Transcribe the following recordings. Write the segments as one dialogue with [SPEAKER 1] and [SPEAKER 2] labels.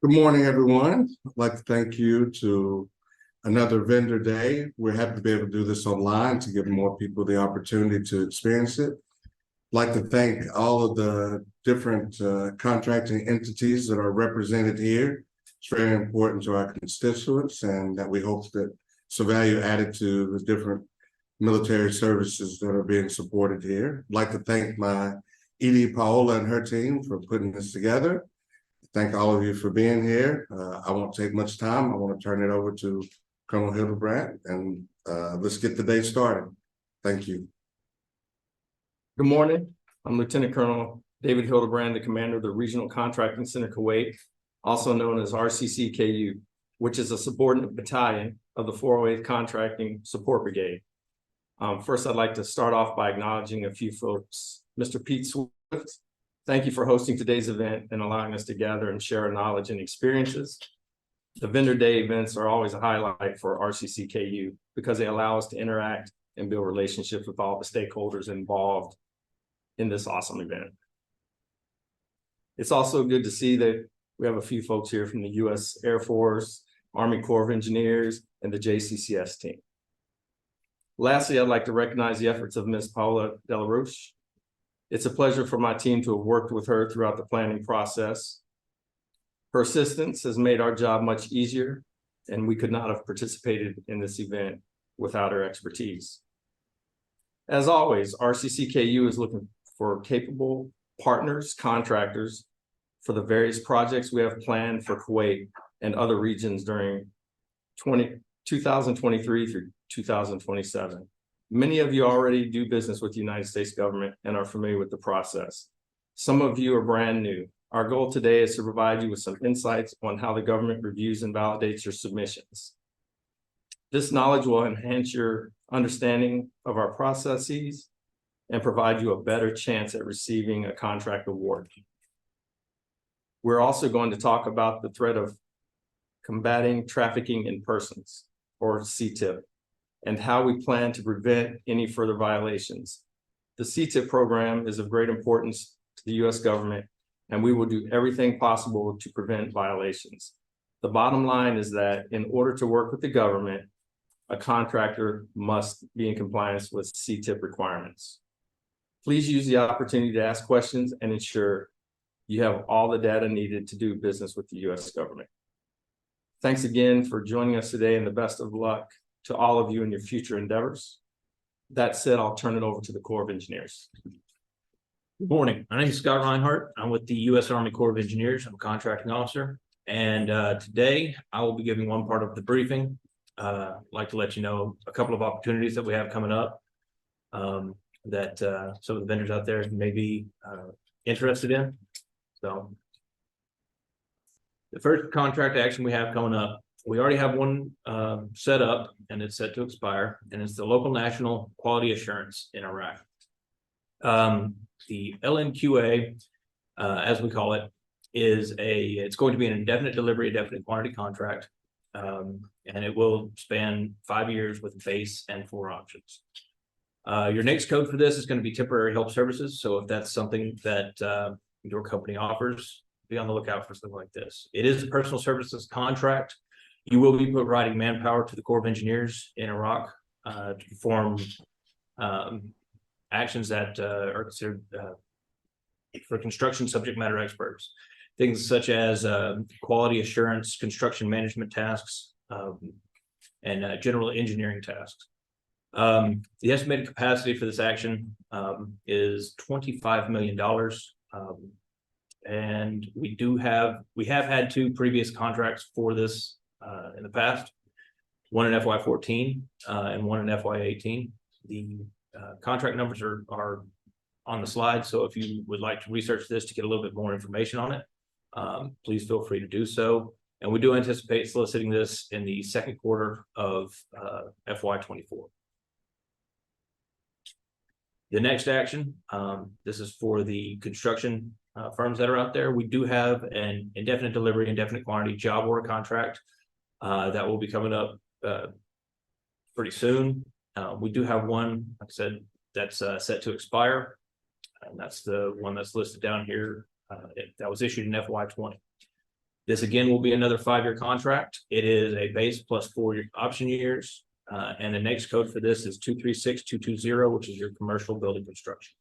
[SPEAKER 1] Good morning, everyone. I'd like to thank you to another vendor day. We're happy to be able to do this online to give more people the opportunity to experience it. I'd like to thank all of the different contracting entities that are represented here. It's very important to our constituents, and that we hope that some value added to the different military services that are being supported here. I'd like to thank my Edie Paola and her team for putting this together. Thank all of you for being here. I won't take much time. I want to turn it over to Colonel Hildebrand, and let's get the day started. Thank you.
[SPEAKER 2] Good morning. I'm Lieutenant Colonel David Hildebrand, the commander of the Regional Contracting Center Kuwait, also known as RCCKU, which is a subordinate battalion of the 408th Contracting Support Brigade. First, I'd like to start off by acknowledging a few folks. Mr. Pete Swift, thank you for hosting today's event and allowing us to gather and share our knowledge and experiences. The Vendor Day events are always a highlight for RCCKU because they allow us to interact and build relationships with all the stakeholders involved in this awesome event. It's also good to see that we have a few folks here from the U.S. Air Force, Army Corps of Engineers, and the JCCS team. Lastly, I'd like to recognize the efforts of Ms. Paula Delarouche. It's a pleasure for my team to have worked with her throughout the planning process. Her assistance has made our job much easier, and we could not have participated in this event without her expertise. As always, RCCKU is looking for capable partners, contractors for the various projects we have planned for Kuwait and other regions during 2023 through 2027. Many of you already do business with the United States government and are familiar with the process. Some of you are brand new. Our goal today is to provide you with some insights on how the government reviews and validates your submissions. This knowledge will enhance your understanding of our processes and provide you a better chance at receiving a contract award. We're also going to talk about the threat of combating trafficking in persons, or CTIP, and how we plan to prevent any further violations. The CTIP program is of great importance to the U.S. government, and we will do everything possible to prevent violations. The bottom line is that in order to work with the government, a contractor must be in compliance with CTIP requirements. Please use the opportunity to ask questions and ensure you have all the data needed to do business with the U.S. government. Thanks again for joining us today, and the best of luck to all of you in your future endeavors. That said, I'll turn it over to the Corps of Engineers.
[SPEAKER 3] Good morning. My name is Scott Reinhardt. I'm with the U.S. Army Corps of Engineers. I'm a contracting officer. And today I will be giving one part of the briefing. I'd like to let you know a couple of opportunities that we have coming up that some of the vendors out there may be interested in. So the first contract action we have coming up, we already have one set up and it's set to expire, and it's the Local National Quality Assurance in Iraq. The LNQA, as we call it, it's going to be an indefinite delivery, indefinite quantity contract, and it will span 5 years with base and 4 options. Your NAICS code for this is going to be temporary help services. So if that's something that your company offers, be on the lookout for something like this. It is a personal services contract. You will be providing manpower to the Corps of Engineers in Iraq to perform actions that are considered for construction subject matter experts. Things such as quality assurance, construction management tasks, and general engineering tasks. The estimated capacity for this action is $25 million. And we have had 2 previous contracts for this in the past, one in FY14 and one in FY18. The contract numbers are on the slide, so if you would like to research this to get a little bit more information on it, please feel free to do so. And we do anticipate soliciting this in the second quarter of FY24. The next action, this is for the construction firms that are out there. We do have an indefinite delivery, indefinite quantity job order contract that will be coming up pretty soon. We do have one, like I said, that's set to expire, and that's the one that's listed down here that was issued in FY20. This again will be another 5-year contract. It is a base plus 4 option years. And the next code for this is 236220, which is your commercial building construction.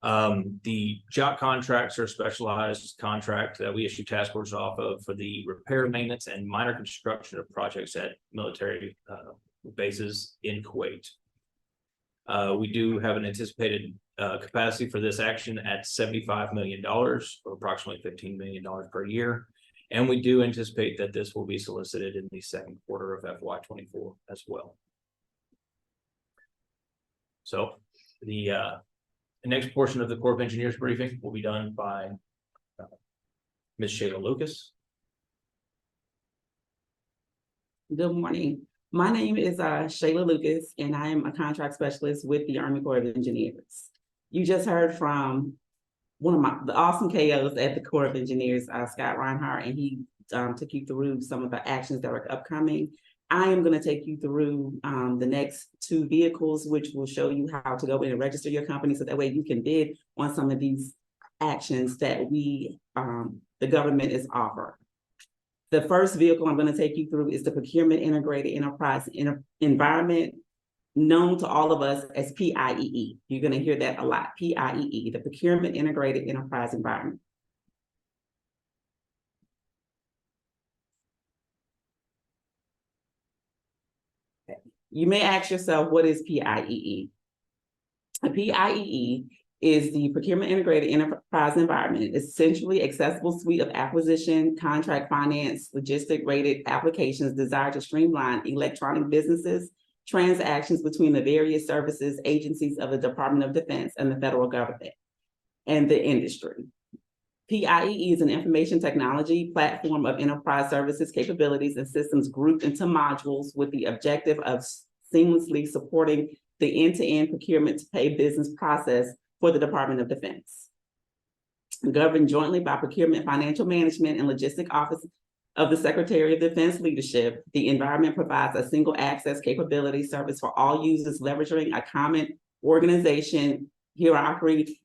[SPEAKER 3] The job contracts are a specialized contract that we issue task orders off of for the repair, maintenance, and minor construction of projects at military bases in Kuwait. We do have an anticipated capacity for this action at $75 million, or approximately $15 million per year. And we do anticipate that this will be solicited in the second quarter of FY24 as well. So the next portion of the Corps of Engineers briefing will be done by Ms. Shayla Lucas.
[SPEAKER 4] Good morning. My name is Shayla Lucas, and I am a contract specialist with the Army Corps of Engineers. You just heard from one of the awesome KOs at the Corps of Engineers, Scott Reinhardt, and he took you through some of the actions that are upcoming. I am going to take you through the next 2 vehicles, which will show you how to go in and register your company, so that way you can bid on some of these actions that we, the government, is offering. The first vehicle I'm going to take you through is the Procurement Integrated Enterprise Environment, known to all of us as PIEE. You're going to hear that a lot, PIEE, the Procurement Integrated Enterprise Environment. Okay. You may ask yourself, what is PIEE? A PIEE is the Procurement Integrated Enterprise Environment, essentially accessible suite of acquisition, contract finance, logistic rated applications designed to streamline electronic businesses, transactions between the various services, agencies of the Department of Defense and the federal government and the industry. PIEE is an information technology platform of enterprise services, capabilities, and systems grouped into modules with the objective of seamlessly supporting the end-to-end procurement to pay business process for the Department of Defense. Governed jointly by Procurement, Financial Management, and Logistic Office of the Secretary of Defense Leadership, the environment provides a single access capability service for all users, leveraging a common organization, hierarchy,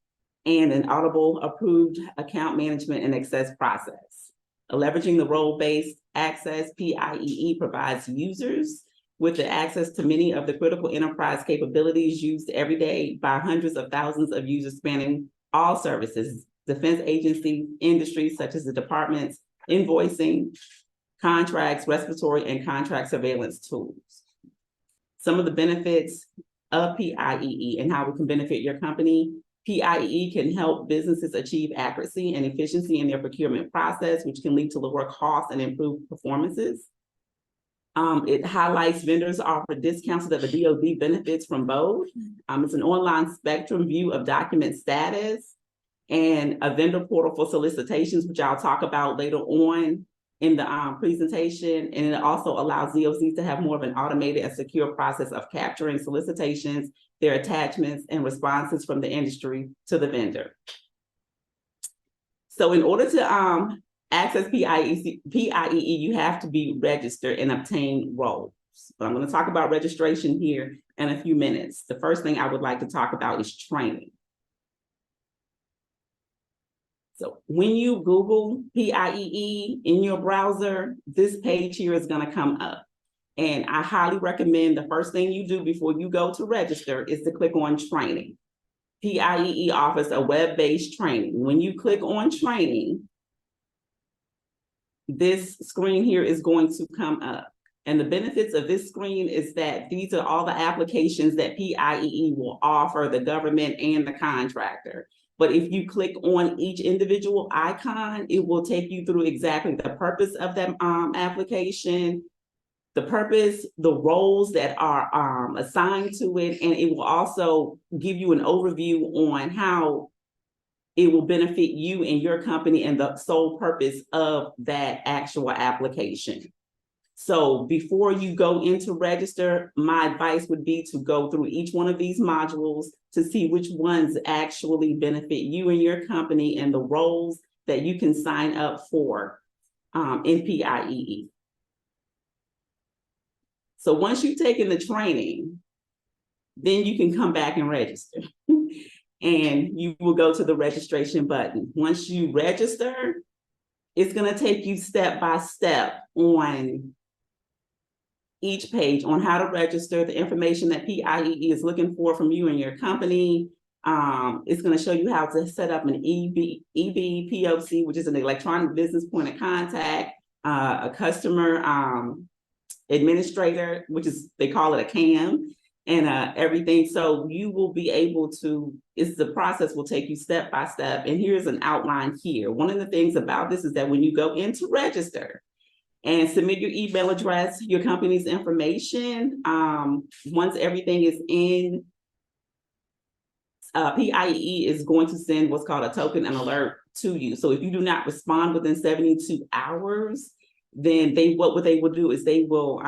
[SPEAKER 4] and an audible approved account management and access process. Leveraging the role-based access, PIEE provides users with the access to many of the critical enterprise capabilities used every day by hundreds of thousands of users spanning all services, defense agencies, industries such as the departments, invoicing, contracts, respiratory, and contract surveillance tools. Some of the benefits of PIEE and how it can benefit your company. PIEE can help businesses achieve accuracy and efficiency in their procurement process, which can lead to lower costs and improved performances. It highlights vendors offer discounts so that the DoD benefits from both. It's an online spectrum view of document status and a vendor portal for solicitations, which I'll talk about later on in the presentation. And it also allows DOCs to have more of an automated and secure process of capturing solicitations, their attachments, and responses from the industry to the vendor. So in order to access PIEE, you have to be registered and obtain roles. But I'm going to talk about registration here in a few minutes. The first thing I would like to talk about is training. So when you Google PIEE in your browser, this page here is going to come up. And I highly recommend the first thing you do before you go to register is to click on training. PIEE offers a web-based training. When you click on training, this screen here is going to come up. And the benefits of this screen is that these are all the applications that PIEE will offer the government and the contractor. But if you click on each individual icon, it will take you through exactly the purpose of that application, the purpose, the roles that are assigned to it, and it will also give you an overview on how it will benefit you and your company and the sole purpose of that actual application. So before you go into register, my advice would be to go through each one of these modules to see which ones actually benefit you and your company and the roles that you can sign up for in PIEE. So once you've taken the training, then you can come back and register. And you will go to the registration button. Once you register, It's going to take you step by step on each page on how to register, the information that PIEE is looking for from you and your company. It's going to show you how to set up an EBPOC, which is an electronic business point of contact, a customer administrator, which is, they call it a CAM, and everything. So you will be able to, the process will take you step by step. And here's an outline here. One of the things about this is that when you go in to register and submit your email address, your company's information, once everything is in, PIEE is going to send what's called a token and alert to you. So if you do not respond within 72 hours, then what they will do is they will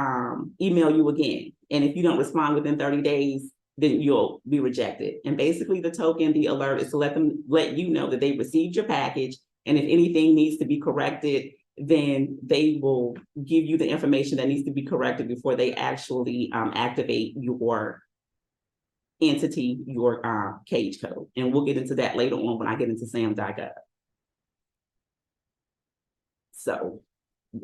[SPEAKER 4] email you again. And if you don't respond within 30 days, then you'll be rejected. And basically the token, the alert, is to let you know that they received your package. And if anything needs to be corrected, then they will give you the information that needs to be corrected before they actually activate your entity, your cage code. And we'll get into that later on when I get into SAM.gov. So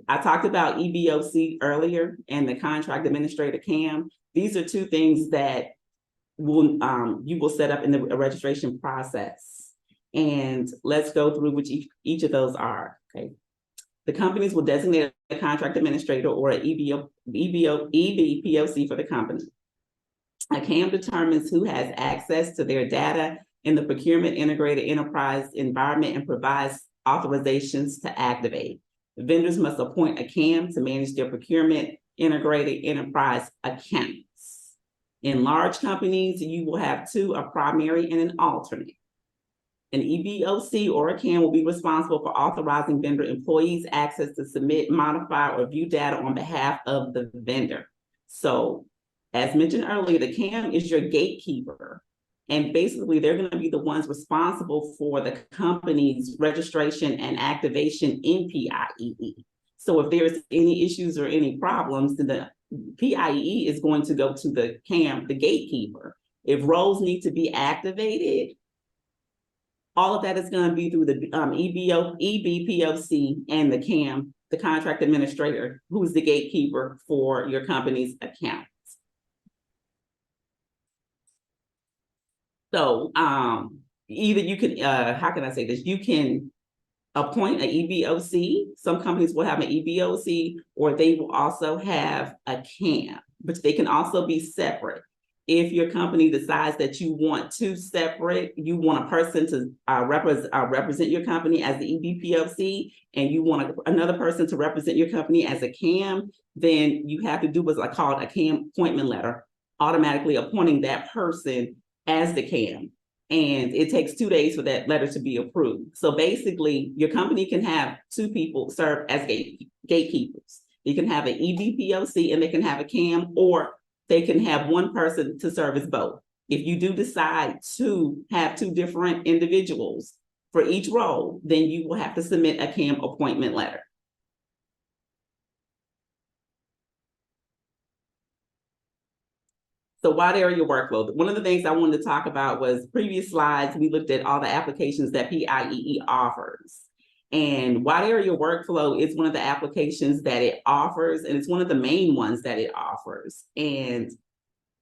[SPEAKER 4] I talked about EBOC earlier and the contract administrator CAM. These are two things that will you will set up in the registration process. And let's go through which each of those are. Okay. The companies will designate a contract administrator or an EBPOC for the company. A CAM determines who has access to their data in the procurement integrated enterprise environment and provides authorizations to activate. Vendors must appoint a CAM to manage their procurement integrated enterprise accounts. In large companies, you will have two, a primary and an alternate. An EBOC or a CAM will be responsible for authorizing vendor employees access to submit, modify, or view data on behalf of the vendor. So, as mentioned earlier, the CAM is your gatekeeper. And basically, they're going to be the ones responsible for the company's registration and activation in PIEE. So if there's any issues or any problems, then the PIEE is going to go to the CAM, the gatekeeper. If roles need to be activated, all of that is going to be through the EBPOC and the CAM, the contract administrator, who's the gatekeeper for your company's account. So either you can, how can I say this? You can appoint an EBOC. Some companies will have an EBOC, or they will also have a CAM, but they can also be separate. If your company decides that you want two separate, you want a person to represent your company as the EBPOC, and you want another person to represent your company as a CAM, then you have to do what's called a CAM appointment letter, automatically appointing that person as the CAM. And it takes 2 days for that letter to be approved. So basically, your company can have two people serve as gatekeepers. You can have an EBPOC and they can have a CAM, or they can have one person to serve as both. If you do decide to have two different individuals for each role, then you will have to submit a CAM appointment letter. So wide area workflow. One of the things I wanted to talk about was previous slides, we looked at all the applications that PIEE offers. And wide area workflow is one of the applications that it offers, and it's one of the main ones that it offers. And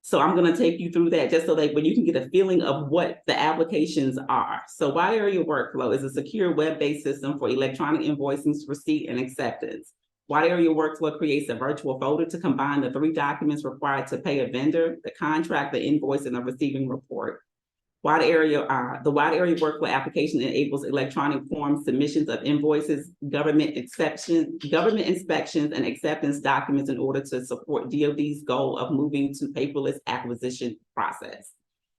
[SPEAKER 4] so I'm going to take you through that just so that when you can get a feeling of what the applications are. So wide area workflow is a secure web-based system for electronic invoicing, receipt, and acceptance. Wide area workflow creates a virtual folder to combine the 3 documents required to pay a vendor: the contract, the invoice, and the receiving report. The wide area workflow application enables electronic form submissions of invoices, government inspections, and acceptance documents in order to support DoD's goal of moving to paperless acquisition process.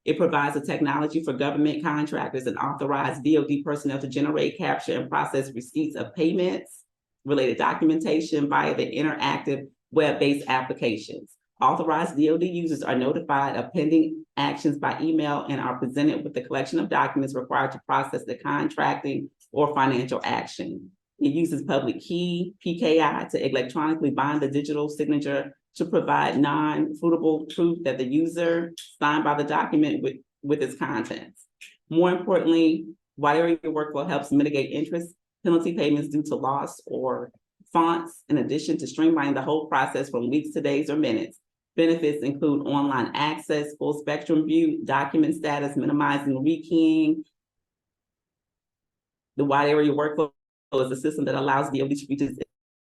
[SPEAKER 4] It provides a technology for government contractors and authorized DoD personnel to generate, capture, and process receipts of payments, related documentation via the interactive web-based applications. Authorized DoD users are notified of pending actions by email and are presented with the collection of documents required to process the contracting or financial action. It uses public key, PKI, to electronically bind the digital signature to provide non-refutable proof that the user signed by the document with its contents. More importantly, wide area workflow helps mitigate interest penalty payments due to loss or fonts, in addition to streamlining the whole process from weeks to days or minutes. Benefits include online access, full spectrum view, document status, minimizing rekeying. The wide area workflow is a system that allows DOD to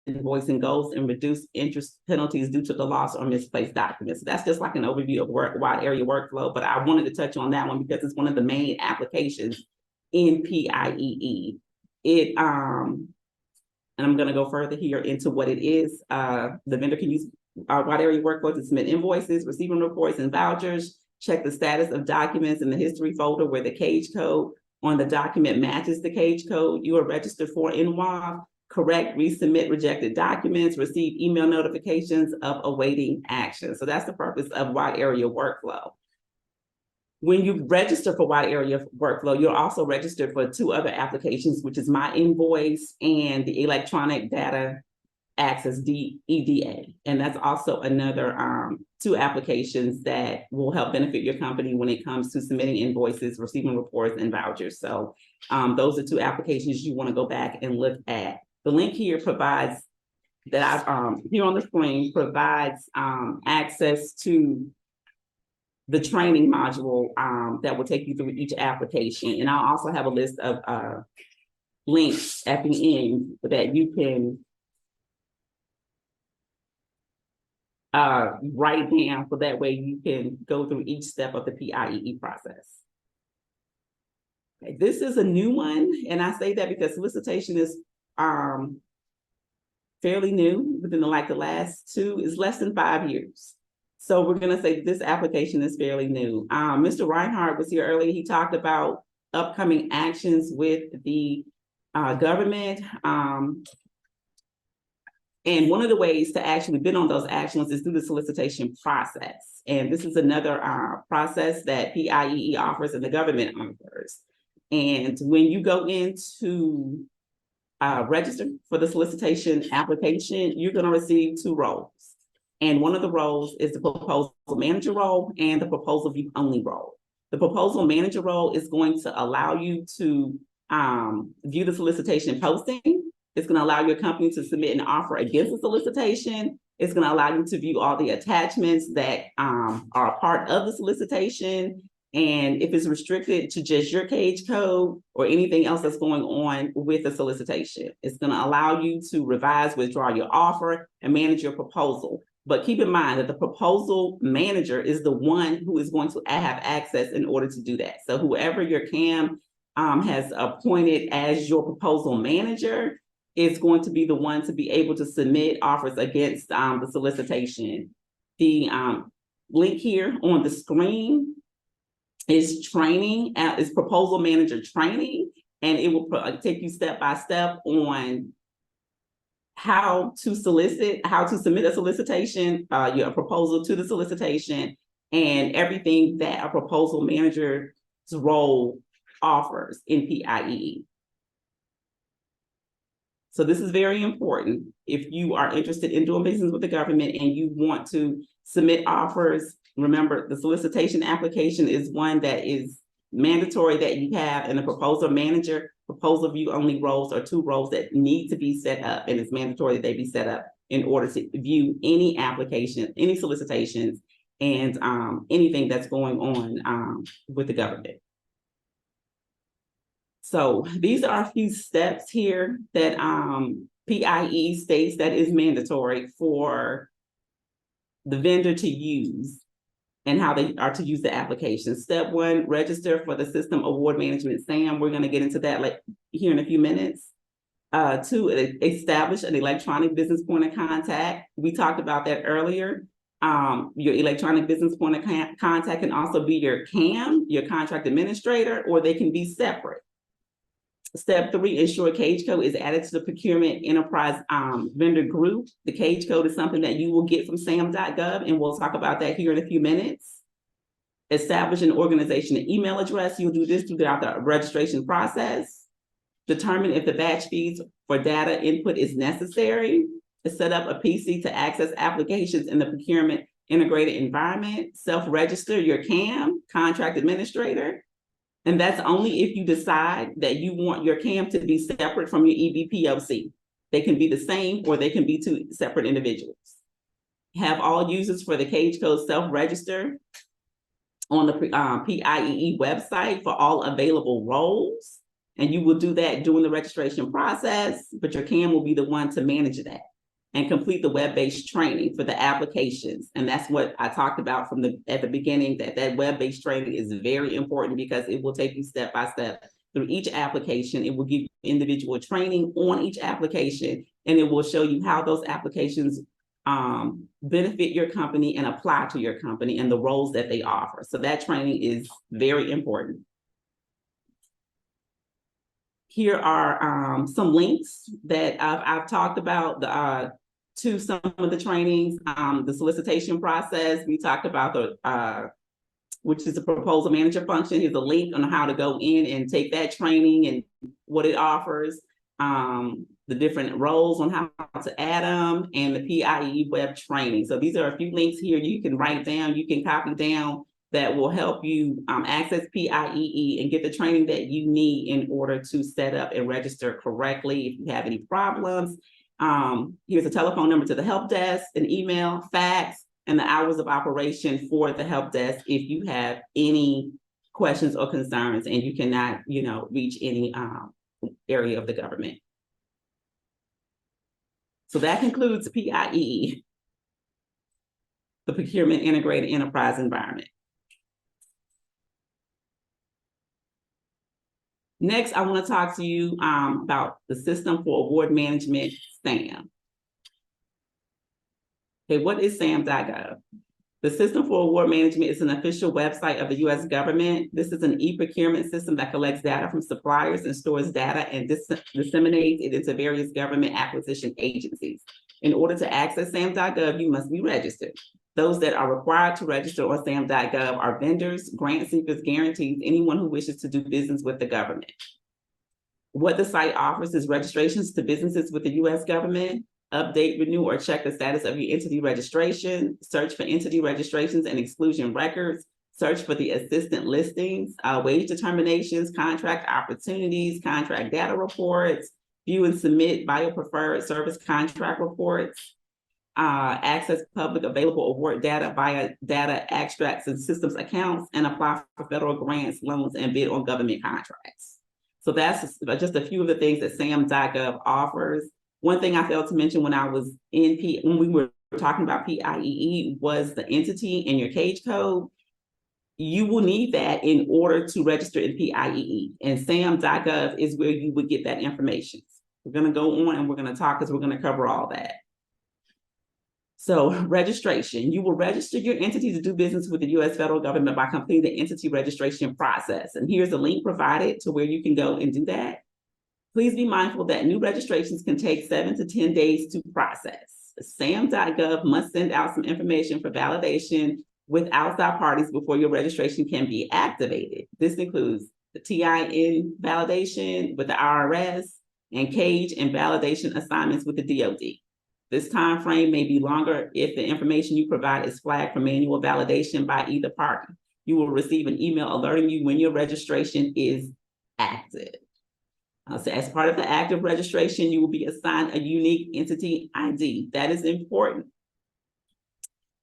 [SPEAKER 4] invoicing goals and reduce interest penalties due to the loss or misplaced documents. So that's just like an overview of wide area workflow, but I wanted to touch on that one because it's one of the main applications in PIEE. And I'm going to go further here into what it is. The vendor can use wide area workflow to submit invoices, receiving reports, and vouchers, check the status of documents in the history folder where the cage code on the document matches the cage code you are registered for in WAV, correct, resubmit rejected documents, receive email notifications of awaiting action. So that's the purpose of wide area workflow. When you register for wide area workflow, you're also registered for two other applications, which is My Invoice and the Electronic Data Access EDA. And that's also another two applications that will help benefit your company when it comes to submitting invoices, receiving reports, and vouchers. So those are two applications you want to go back and look at. The link here provides that I've here on the screen provides access to the training module that will take you through each application. And I'll also have a list of links at the end that you can write down, so that way you can go through each step of the PIEE process. Okay, this is a new one, and I say that because solicitation is fairly new. Within the last two, is less than 5 years. So we're going to say this application is fairly new. Mr. Reinhardt was here earlier. He talked about upcoming actions with the government. And one of the ways to actually bid on those actions is through the solicitation process. And this is another process that PIEE offers and the government offers. And when you go into register for the solicitation application, you're going to receive two roles. And one of the roles is the proposal manager role and the proposal view only role. The proposal manager role is going to allow you to view the solicitation posting. It's going to allow your company to submit an offer against the solicitation. It's going to allow you to view all the attachments that are a part of the solicitation. And if it's restricted to just your cage code or anything else that's going on with the solicitation, it's going to allow you to revise, withdraw your offer, and manage your proposal. But keep in mind that the proposal manager is the one who is going to have access in order to do that. So whoever your CAM has appointed as your proposal manager is going to be the one to be able to submit offers against the solicitation. The link here on the screen is training, is proposal manager training, and it will take you step by step on how to solicit, how to submit a solicitation, your proposal to the solicitation, and everything that a proposal manager's role offers in PIEE. So this is very important. If you are interested in doing business with the government and you want to submit offers, remember the solicitation application is one that is mandatory that you have, and the proposal manager, proposal view only roles are two roles that need to be set up, and it's mandatory that they be set up in order to view any application, any solicitations, and anything that's going on with the government. So these are a few steps here that PIEE states that is mandatory for the vendor to use and how they are to use the application. Step one, register for the System Award Management SAM. We're going to get into that like here in a few minutes. Two, establish an electronic business point of contact. We talked about that earlier. Your electronic business point of contact can also be your CAM, your contract administrator, or they can be separate. Step three, ensure cage code is added to the procurement enterprise vendor group. The cage code is something that you will get from sam.gov, and we'll talk about that here in a few minutes. Establish an organization and email address. You'll do this throughout the registration process. Determine if the batch fees for data input is necessary. Set up a PC to access applications in the procurement integrated environment. Self-register your CAM, contract administrator. And that's only if you decide that you want your CAM to be separate from your EBPOC. They can be the same or they can be two separate individuals. Have all users for the Cage Code self-register on the PIEE website for all available roles. And you will do that during the registration process, but your CAM will be the one to manage that and complete the web-based training for the applications. And that's what I talked about at the beginning, that web-based training is very important because it will take you step by step through each application. It will give you individual training on each application, and it will show you how those applications benefit your company and apply to your company and the roles that they offer. So that training is very important. Here are some links that I've talked about to some of the trainings. The solicitation process, we talked about which is the proposal manager function. Here's a link on how to go in and take that training and what it offers. The different roles on how to add them, and the PIEE web training. So these are a few links here you can write down, you can copy down, that will help you access PIEE and get the training that you need in order to set up and register correctly. If you have any problems, here's a telephone number to the help desk, an email, fax, and the hours of operation for the help desk if you have any questions or concerns and you cannot, reach any area of the government. So that concludes PIEE, the Procurement Integrated Enterprise Environment. Next, I want to talk to you about the System for Award Management, SAM. Okay, what is SAM.gov? The System for Award Management is an official website of the U.S. government. This is an e-procurement system that collects data from suppliers and stores data and disseminates it into various government acquisition agencies. In order to access SAM.gov, you must be registered. Those that are required to register on SAM.gov are vendors, grant seekers, guarantees, anyone who wishes to do business with the government. What the site offers is registrations to businesses with the U.S. government, update, renew, or check the status of your entity registration, search for entity registrations and exclusion records, search for the assistant listings, wage determinations, contract opportunities, contract data reports, view and submit bio-preferred service contract reports, access public available award data via data extracts and systems accounts, and apply for federal grants, loans, and bid on government contracts. So that's just a few of the things that SAM.gov offers. One thing I failed to mention when we were talking about PIEE was the entity and your cage code. You will need that in order to register in PIEE, and SAM.gov is where you would get that information. We're going to go on and we're going to talk because we're going to cover all that. So registration, you will register your entity to do business with the U.S. federal government by completing the entity registration process. And here's a link provided to where you can go and do that. Please be mindful that new registrations can take 7 to 10 days to process. SAM.gov must send out some information for validation with outside parties before your registration can be activated. This includes the TIN validation with the IRS and CAGE and validation assignments with the DoD. This time frame may be longer if the information you provide is flagged for manual validation by either party. You will receive an email alerting you when your registration is active. So as part of the active registration, you will be assigned a unique entity ID. That is important.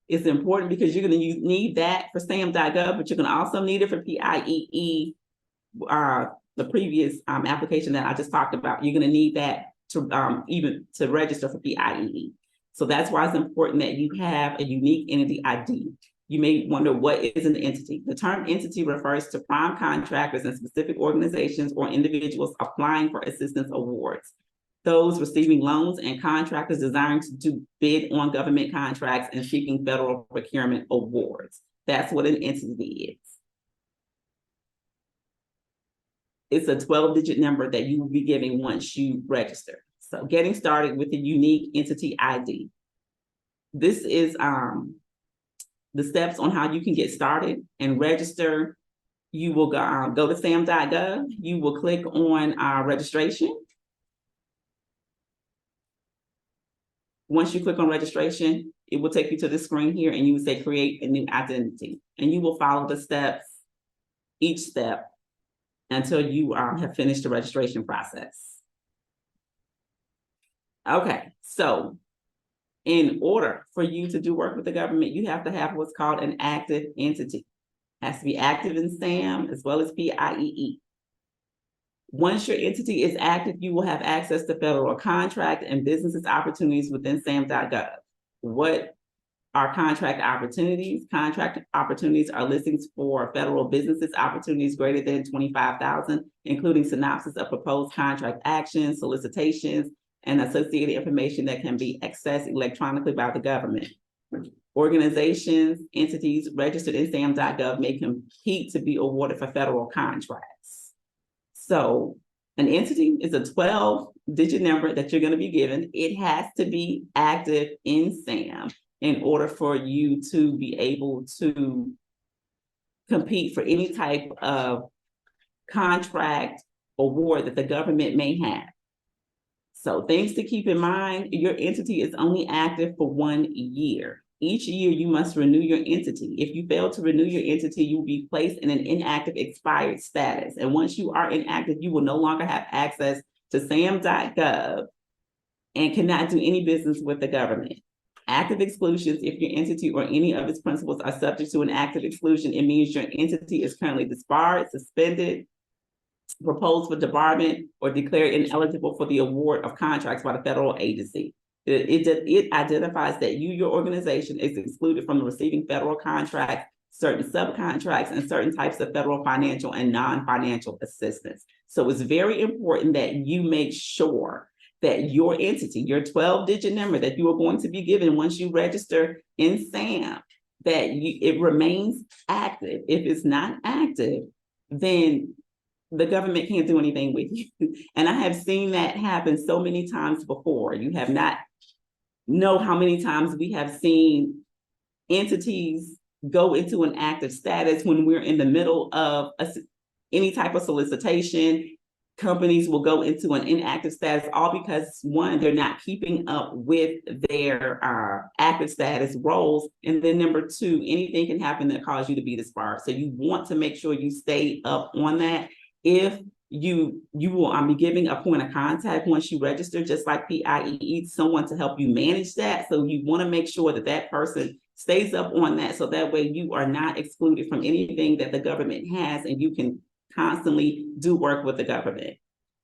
[SPEAKER 4] It's important because you're going to need that for SAM.gov, but you're going to also need it for PIEE, the previous application that I just talked about. You're going to need that to even to register for PIEE. So that's why it's important that you have a unique entity ID. You may wonder, what is an entity? The term entity refers to prime contractors and specific organizations or individuals applying for assistance awards. Those receiving loans and contractors desiring to bid on government contracts and seeking federal procurement awards. That's what an entity is. It's a 12-digit number that you will be giving once you register. So getting started with the unique entity ID. This is the steps on how you can get started and register. You will go to SAM.gov. You will click on registration. Once you click on registration, it will take you to this screen here and you will say create a new identity. And you will follow the steps, each step, until you have finished the registration process. Okay, so in order for you to do work with the government, you have to have what's called an active entity. It has to be active in SAM as well as PIEE. Once your entity is active, you will have access to federal contract and businesses opportunities within SAM.gov. What are contract opportunities? Contract opportunities are listings for federal businesses opportunities greater than 25,000, including synopsis of proposed contract actions, solicitations, and associated information that can be accessed electronically by the government. Organizations, entities registered in SAM.gov may compete to be awarded for federal contracts. So an entity is a 12-digit number that you're going to be given. It has to be active in SAM in order for you to be able to compete for any type of contract award that the government may have. So things to keep in mind, your entity is only active for 1 year. Each year you must renew your entity. If you fail to renew your entity, you will be placed in an inactive expired status. And once you are inactive, you will no longer have access to SAM.gov and cannot do any business with the government. Active exclusions, if your entity or any of its principals are subject to an active exclusion, it means your entity is currently disbarred, suspended, proposed for debarment, or declared ineligible for the award of contracts by the federal agency. It identifies that you, your organization, is excluded from receiving federal contracts, certain subcontracts, and certain types of federal financial and non-financial assistance. So it's very important that you make sure that your entity, your 12-digit number that you are going to be given once you register in SAM, that it remains active. If it's not active, then the government can't do anything with you. And I have seen that happen so many times before. You have not know how many times we have seen entities go into an active status when we're in the middle of any type of solicitation. Companies will go into an inactive status, all because, one, they're not keeping up with their active status roles. And then number two, anything can happen that cause you to be disbarred. So you want to make sure you stay up on that. If you will be giving a point of contact once you register, just like PIEE, someone to help you manage that. So you want to make sure that that person stays up on that, so that way you are not excluded from anything that the government has, and you can constantly do work with the government.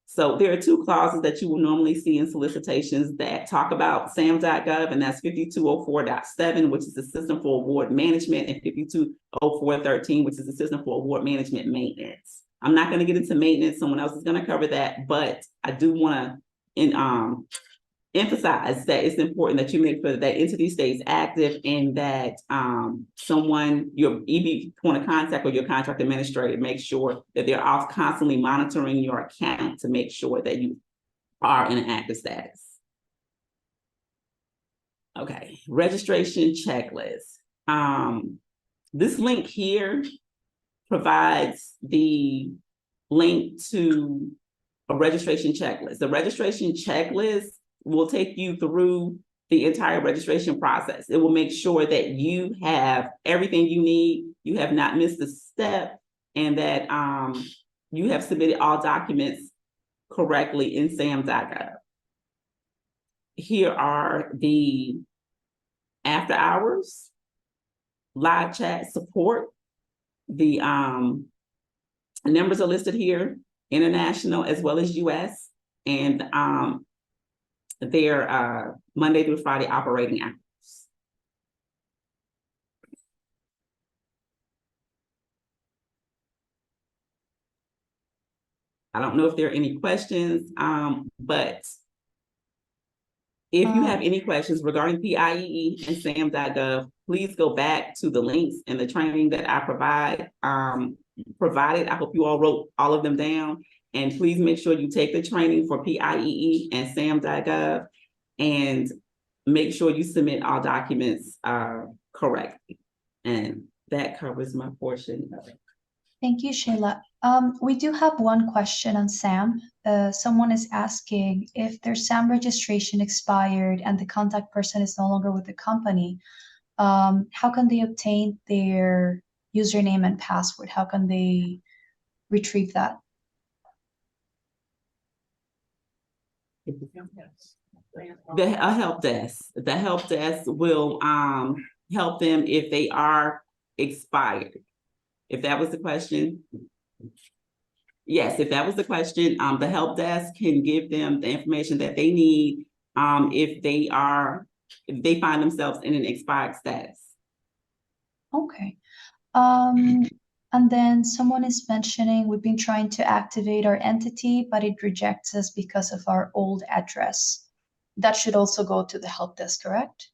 [SPEAKER 4] So there are two clauses that you will normally see in solicitations that talk about SAM.gov, and that's 5204.7, which is the System for Award Management, and 5204.13, which is the System for Award Management Maintenance. I'm not going to get into maintenance. Someone else is going to cover that, but I do want to emphasize that it's important that you make sure that that entity stays active, and that someone, your EB point of contact or your contract administrator, make sure that they're all constantly monitoring your account to make sure that you are in an active status. Okay, registration checklist. This link here provides the link to a registration checklist. The registration checklist will take you through the entire registration process. It will make sure that you have everything you need, you have not missed a step, and that you have submitted all documents correctly in SAM.gov. Here are the after hours, live chat support. The numbers are listed here, international as well as US, and their Monday through Friday operating hours. I don't know if there are any questions, but if you have any questions regarding PIEE and SAM.gov, please go back to the links and the training that I provided. I hope you all wrote all of them down. And please make sure you take the training for PIEE and SAM.gov, and make sure you submit all documents correctly. And that covers my portion of it.
[SPEAKER 5] Thank you, Shayla. We do have one question on SAM. Someone is asking if their SAM registration expired and the contact person is no longer with the company, how can they obtain their username and password? How can they retrieve that?
[SPEAKER 4] A help desk. The help desk will help them if they are expired. If that was the question. Yes, if that was the question, the help desk can give them the information that they need if they find themselves in an expired status.
[SPEAKER 5] Okay. And then someone is mentioning we've been trying to activate our entity, but it rejects us because of our old address. That should also go to the help desk, correct?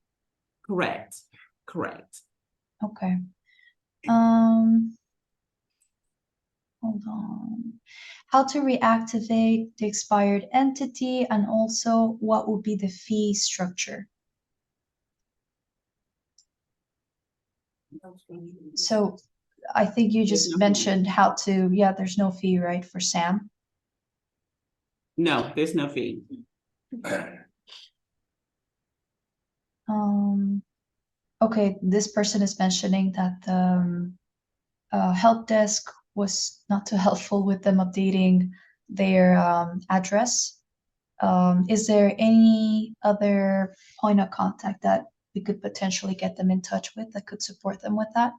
[SPEAKER 4] Correct.
[SPEAKER 5] Okay. Hold on. How to reactivate the expired entity, and also what would be the fee structure? So I think you just mentioned how to, yeah, there's no fee, right, for Sam?
[SPEAKER 4] No, there's no fee.
[SPEAKER 5] Okay, this person is mentioning that the help desk was not too helpful with them updating their address. Is there any other point of contact that we could potentially get them in touch with that could support them with that?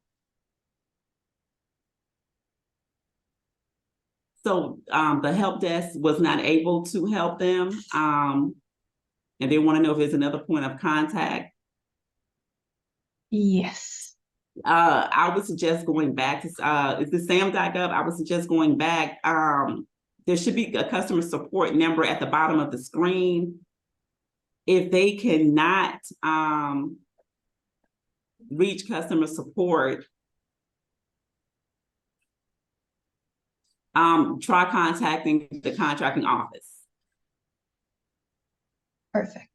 [SPEAKER 4] So the help desk was not able to help them. And they want to know if there's another point of contact.
[SPEAKER 5] Yes.
[SPEAKER 4] I would suggest going back to is the sam.gov. I would suggest going back. There should be a customer support number at the bottom of the screen. If they cannot reach customer support, try contacting the contracting office.
[SPEAKER 5] Perfect.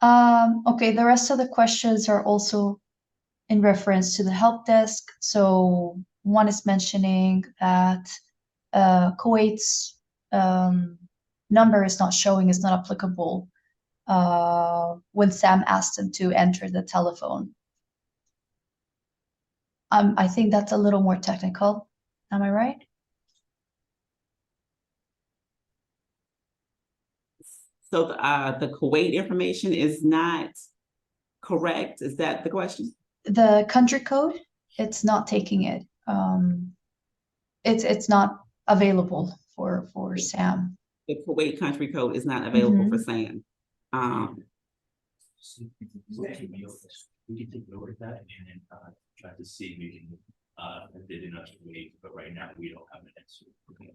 [SPEAKER 5] Okay, the rest of the questions are also in reference to the help desk. So one is mentioning that Kuwait's number is not showing, is not applicable when Sam asked him to enter the telephone. I think that's a little more technical. Am I right?
[SPEAKER 4] So the Kuwait information is not correct. Is that the question?
[SPEAKER 5] The country code, it's not taking it. It's not available for Sam.
[SPEAKER 4] The Kuwait country code is not available for Sam.
[SPEAKER 3] We can take note of that and then try to see if we can did enough wait, but right now we don't have an answer. Okay.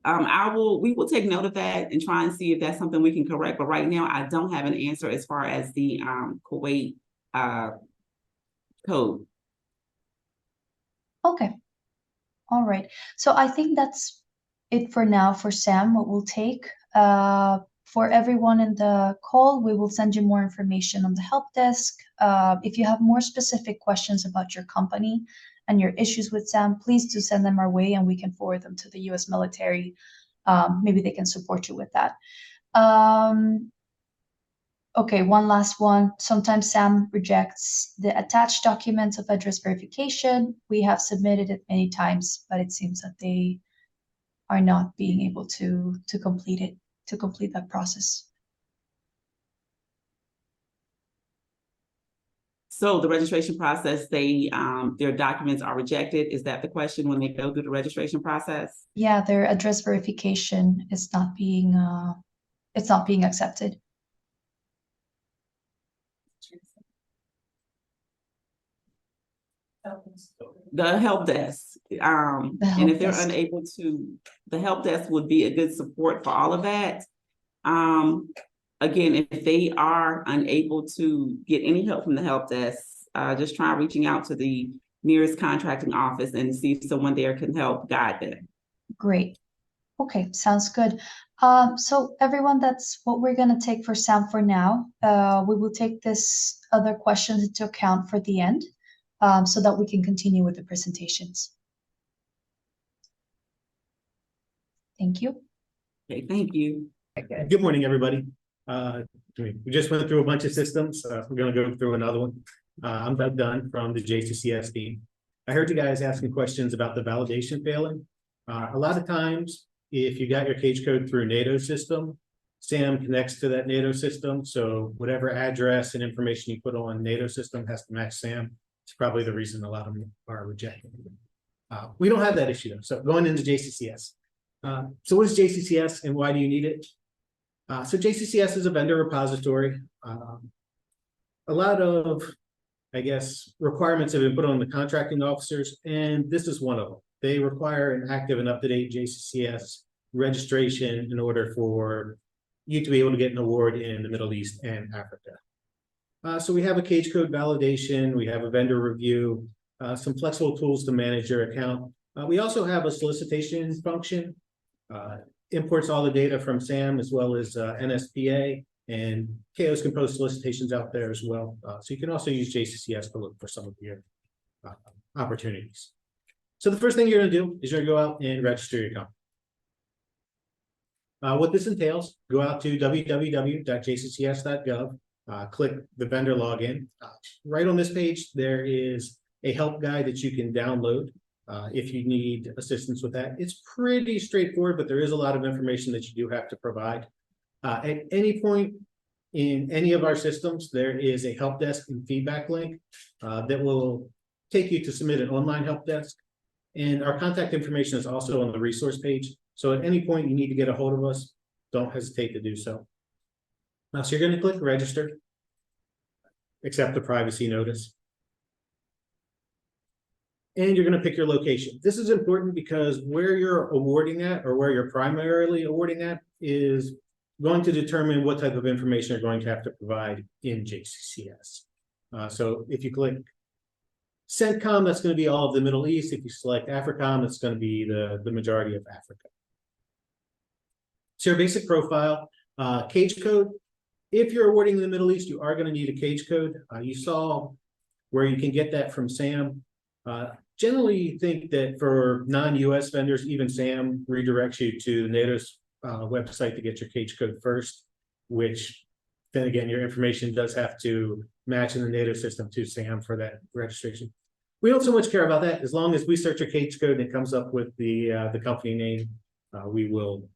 [SPEAKER 4] We will take note of that and try and see if that's something we can correct. But right now I don't have an answer as far as the Kuwait code.
[SPEAKER 5] Okay. All right. So I think that's it for now for Sam. What we'll take for everyone in the call, we will send you more information on the help desk. If you have more specific questions about your company and your issues with Sam, please do send them our way and we can forward them to the US military. Maybe they can support you with that. Okay, one last one. Sometimes Sam rejects the attached documents of address verification. We have submitted it many times, but it seems that they are not being able to complete that process.
[SPEAKER 4] So the registration process, their documents are rejected. Is that the question when they go through the registration process?
[SPEAKER 5] Yeah, their address verification is not being it's not being accepted.
[SPEAKER 4] The help desk. And if they're unable to, the help desk would be a good support for all of that. Again, if they are unable to get any help from the help desk, just try reaching out to the nearest contracting office and see if someone there can help guide them.
[SPEAKER 5] Great. Okay, sounds good. So everyone, that's what we're gonna take for Sam for now. We will take this other questions into account for the end, so that we can continue with the presentations. Thank you.
[SPEAKER 4] Okay, thank you.
[SPEAKER 6] Good morning, everybody. We just went through a bunch of systems. We're going to go through another one. I'm Doug Dunn from the J2CS team. I heard you guys asking questions about the validation failing. A lot of times, if you got your cage code through a NATO system, SAM connects to that NATO system, so whatever address and information you put on NATO system has to match SAM. It's probably the reason a lot of them are rejected. We don't have that issue though. So going into JCCS. So what is JCCS and why do you need it? So JCCS is a vendor repository. A lot of, I guess, requirements have been put on the contracting officers, and this is one of them. They require an active and up-to-date JCCS registration in order for you to be able to get an award in the Middle East and Africa. So we have a cage code validation, we have a vendor review, some flexible tools to manage your account. We also have a solicitation function, imports all the data from SAM as well as NSPA, and KOs can post solicitations out there as well. So you can also use JCCS to look for some of your opportunities. So the first thing you're going to do is you're going to go out and register your company. What this entails, go out to www.jccs.gov, click the vendor login. Right on this page, there is a help guide that you can download if you need assistance with that. It's pretty straightforward, but there is a lot of information that you do have to provide. At any point in any of our systems, there is a help desk and feedback link that will take you to submit an online help desk. And our contact information is also on the resource page. So at any point you need to get a hold of us, don't hesitate to do so. Now, so you're going to click register, accept the privacy notice. And you're going to pick your location. This is important because where you're awarding at or where you're primarily awarding at is going to determine what type of information you're going to have to provide in JCCS. So if you click CENTCOM, that's going to be all of the Middle East. If you select AFRICOM, that's going to be the majority of Africa. So your basic profile, cage code. If you're awarding in the Middle East, you are going to need a cage code. You saw where you can get that from SAM. Generally, you think that for non-US vendors, even SAM redirects you to NATO's website to get your cage code first, which then again, your information does have to match in the NATO system to SAM for that registration. We don't so much care about that. As long as we search your cage code and it comes up with the company name, we will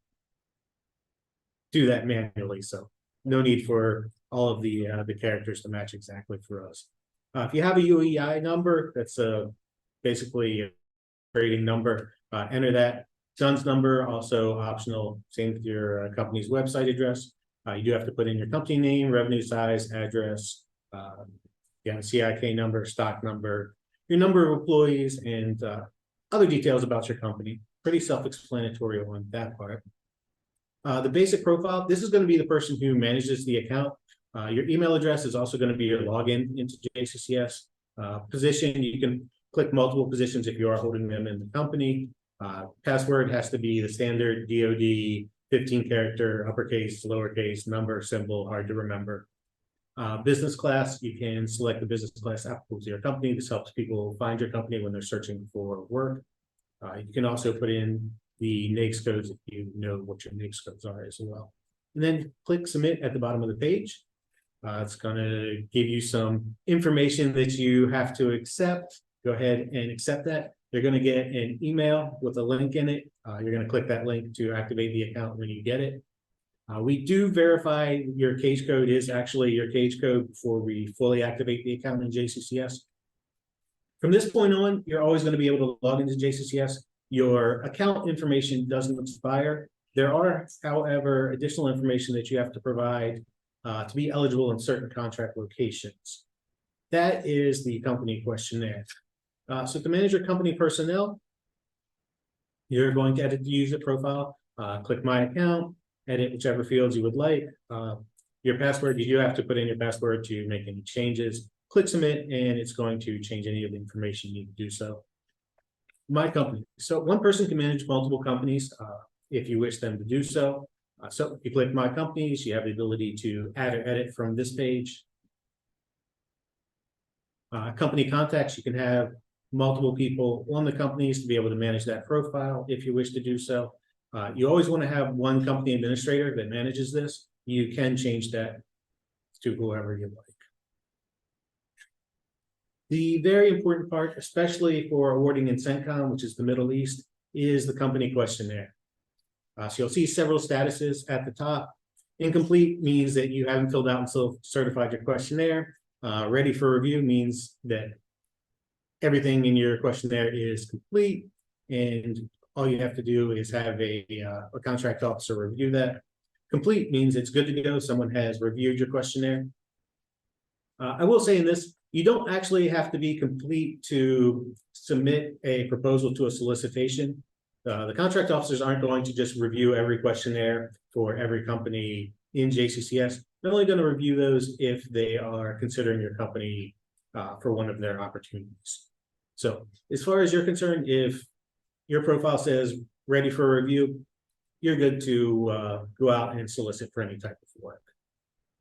[SPEAKER 6] do that manually. So no need for all of the characters to match exactly for us. If you have a UEI number, that's basically a trading number, enter that. DUNS number, also optional, same with your company's website address. You do have to put in your company name, revenue size, address, CIK number, stock number, your number of employees, and other details about your company. Pretty self-explanatory on that part. The basic profile, this is going to be the person who manages the account. Your email address is also going to be your login into JCCS. Position, you can click multiple positions if you are holding them in the company. Password has to be the standard DoD 15-character, uppercase, lowercase, number, symbol, hard to remember. Business class, you can select the business class applicable to your company. This helps people find your company when they're searching for work. You can also put in the NAICS codes if you know what your NAICS codes are as well. And then click submit at the bottom of the page. It's going to give you some information that you have to accept. Go ahead and accept that. You're going to get an email with a link in it. You're going to click that link to activate the account when you get it. We do verify your cage code is actually your cage code before we fully activate the account in JCCS. From this point on, you're always going to be able to log into JCCS. Your account information doesn't expire. There are, however, additional information that you have to provide to be eligible in certain contract locations. That is the company questionnaire. So to manage your company personnel, you're going to edit the user profile, click my account, edit whichever fields you would like. Your password, you do have to put in your password to make any changes. Click submit, and it's going to change any of the information you need to do so. My company. So one person can manage multiple companies if you wish them to do so. So if you click my companies, you have the ability to add or edit from this page. Company contacts, you can have multiple people on the companies to be able to manage that profile if you wish to do so. You always want to have one company administrator that manages this. You can change that to whoever you like. The very important part, especially for awarding in CENTCOM, which is the Middle East, is the company questionnaire. So you'll see several statuses at the top. Incomplete means that you haven't filled out and certified your questionnaire. Ready for review means that everything in your questionnaire is complete, and all you have to do is have a contract officer review that. Complete means it's good to go. Someone has reviewed your questionnaire. I will say in this, you don't actually have to be complete to submit a proposal to a solicitation. The contract officers aren't going to just review every questionnaire for every company in JCCS. They're only going to review those if they are considering your company for one of their opportunities. So as far as you're concerned, if your profile says ready for review, you're good to go out and solicit for any type of work.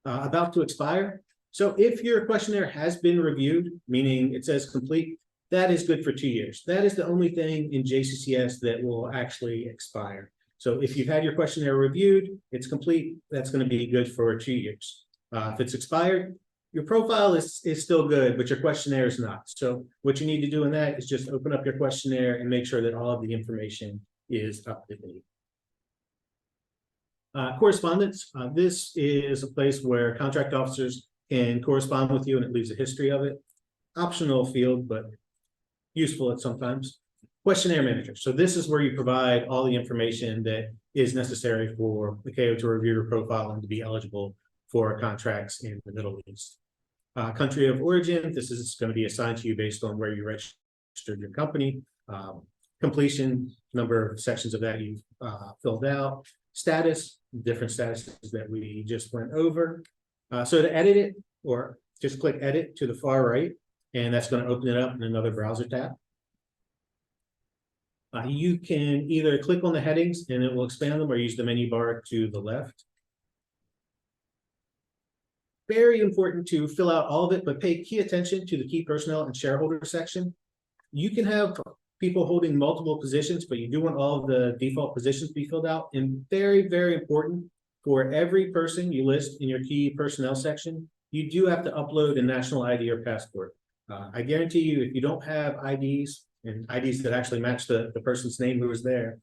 [SPEAKER 6] About to expire. So if your questionnaire has been reviewed, meaning it says complete, that is good for 2 years. That is the only thing in JCCS that will actually expire. So if you've had your questionnaire reviewed, it's complete, that's going to be good for 2 years. If it's expired, your profile is still good, but your questionnaire is not. So what you need to do in that is just open up your questionnaire and make sure that all of the information is up to date. Correspondence. This is a place where contract officers can correspond with you, and it leaves a history of it. Optional field, but useful at sometimes. Questionnaire manager. So this is where you provide all the information that is necessary for the KO to review your profile and to be eligible for contracts in the Middle East. Country of origin. This is going to be assigned to you based on where you registered your company. Completion, number of sections of that you've filled out. Status, different statuses that we just went over. So to edit it, or just click edit to the far right, and that's going to open it up in another browser tab. You can either click on the headings and it will expand them, or use the menu bar to the left. Very important to fill out all of it, but pay key attention to the key personnel and shareholder section. You can have people holding multiple positions, but you do want all of the default positions to be filled out. And very, very important, for every person you list in your key personnel section, you do have to upload a national ID or passport. I guarantee you, if you don't have IDs and IDs that actually match the person's name who was there,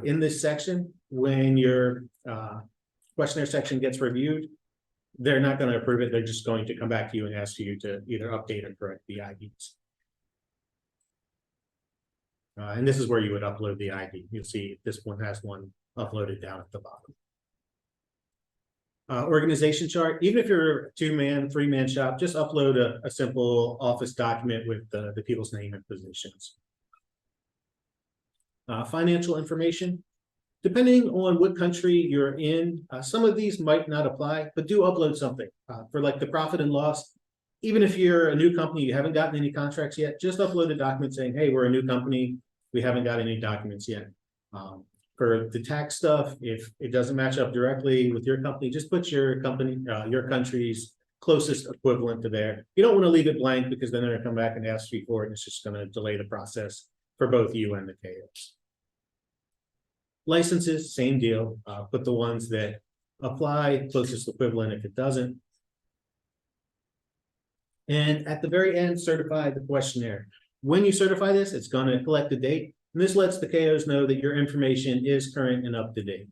[SPEAKER 6] in this section, when your questionnaire section gets reviewed, they're not going to approve it. They're just going to come back to you and ask you to either update or correct the IDs. And this is where you would upload the ID. You'll see this one has one uploaded down at the bottom. Organization chart. Even if you're a 2-man, 3-man shop, just upload a simple office document with the people's name and positions. Financial information. Depending on what country you're in, some of these might not apply, but do upload something. For like the profit and loss, even if you're a new company, you haven't gotten any contracts yet, just upload a document saying, hey, we're a new company, we haven't got any documents yet. For the tax stuff, if it doesn't match up directly with your company, just put your company, your country's closest equivalent to there. You don't want to leave it blank, because then they're going to come back and ask you for it, and it's just going to delay the process for both you and the KOs. Licenses, same deal. Put the ones that apply, closest equivalent if it doesn't. And at the very end, certify the questionnaire. When you certify this, it's going to collect a date. And this lets the KOs know that your information is current and up to date.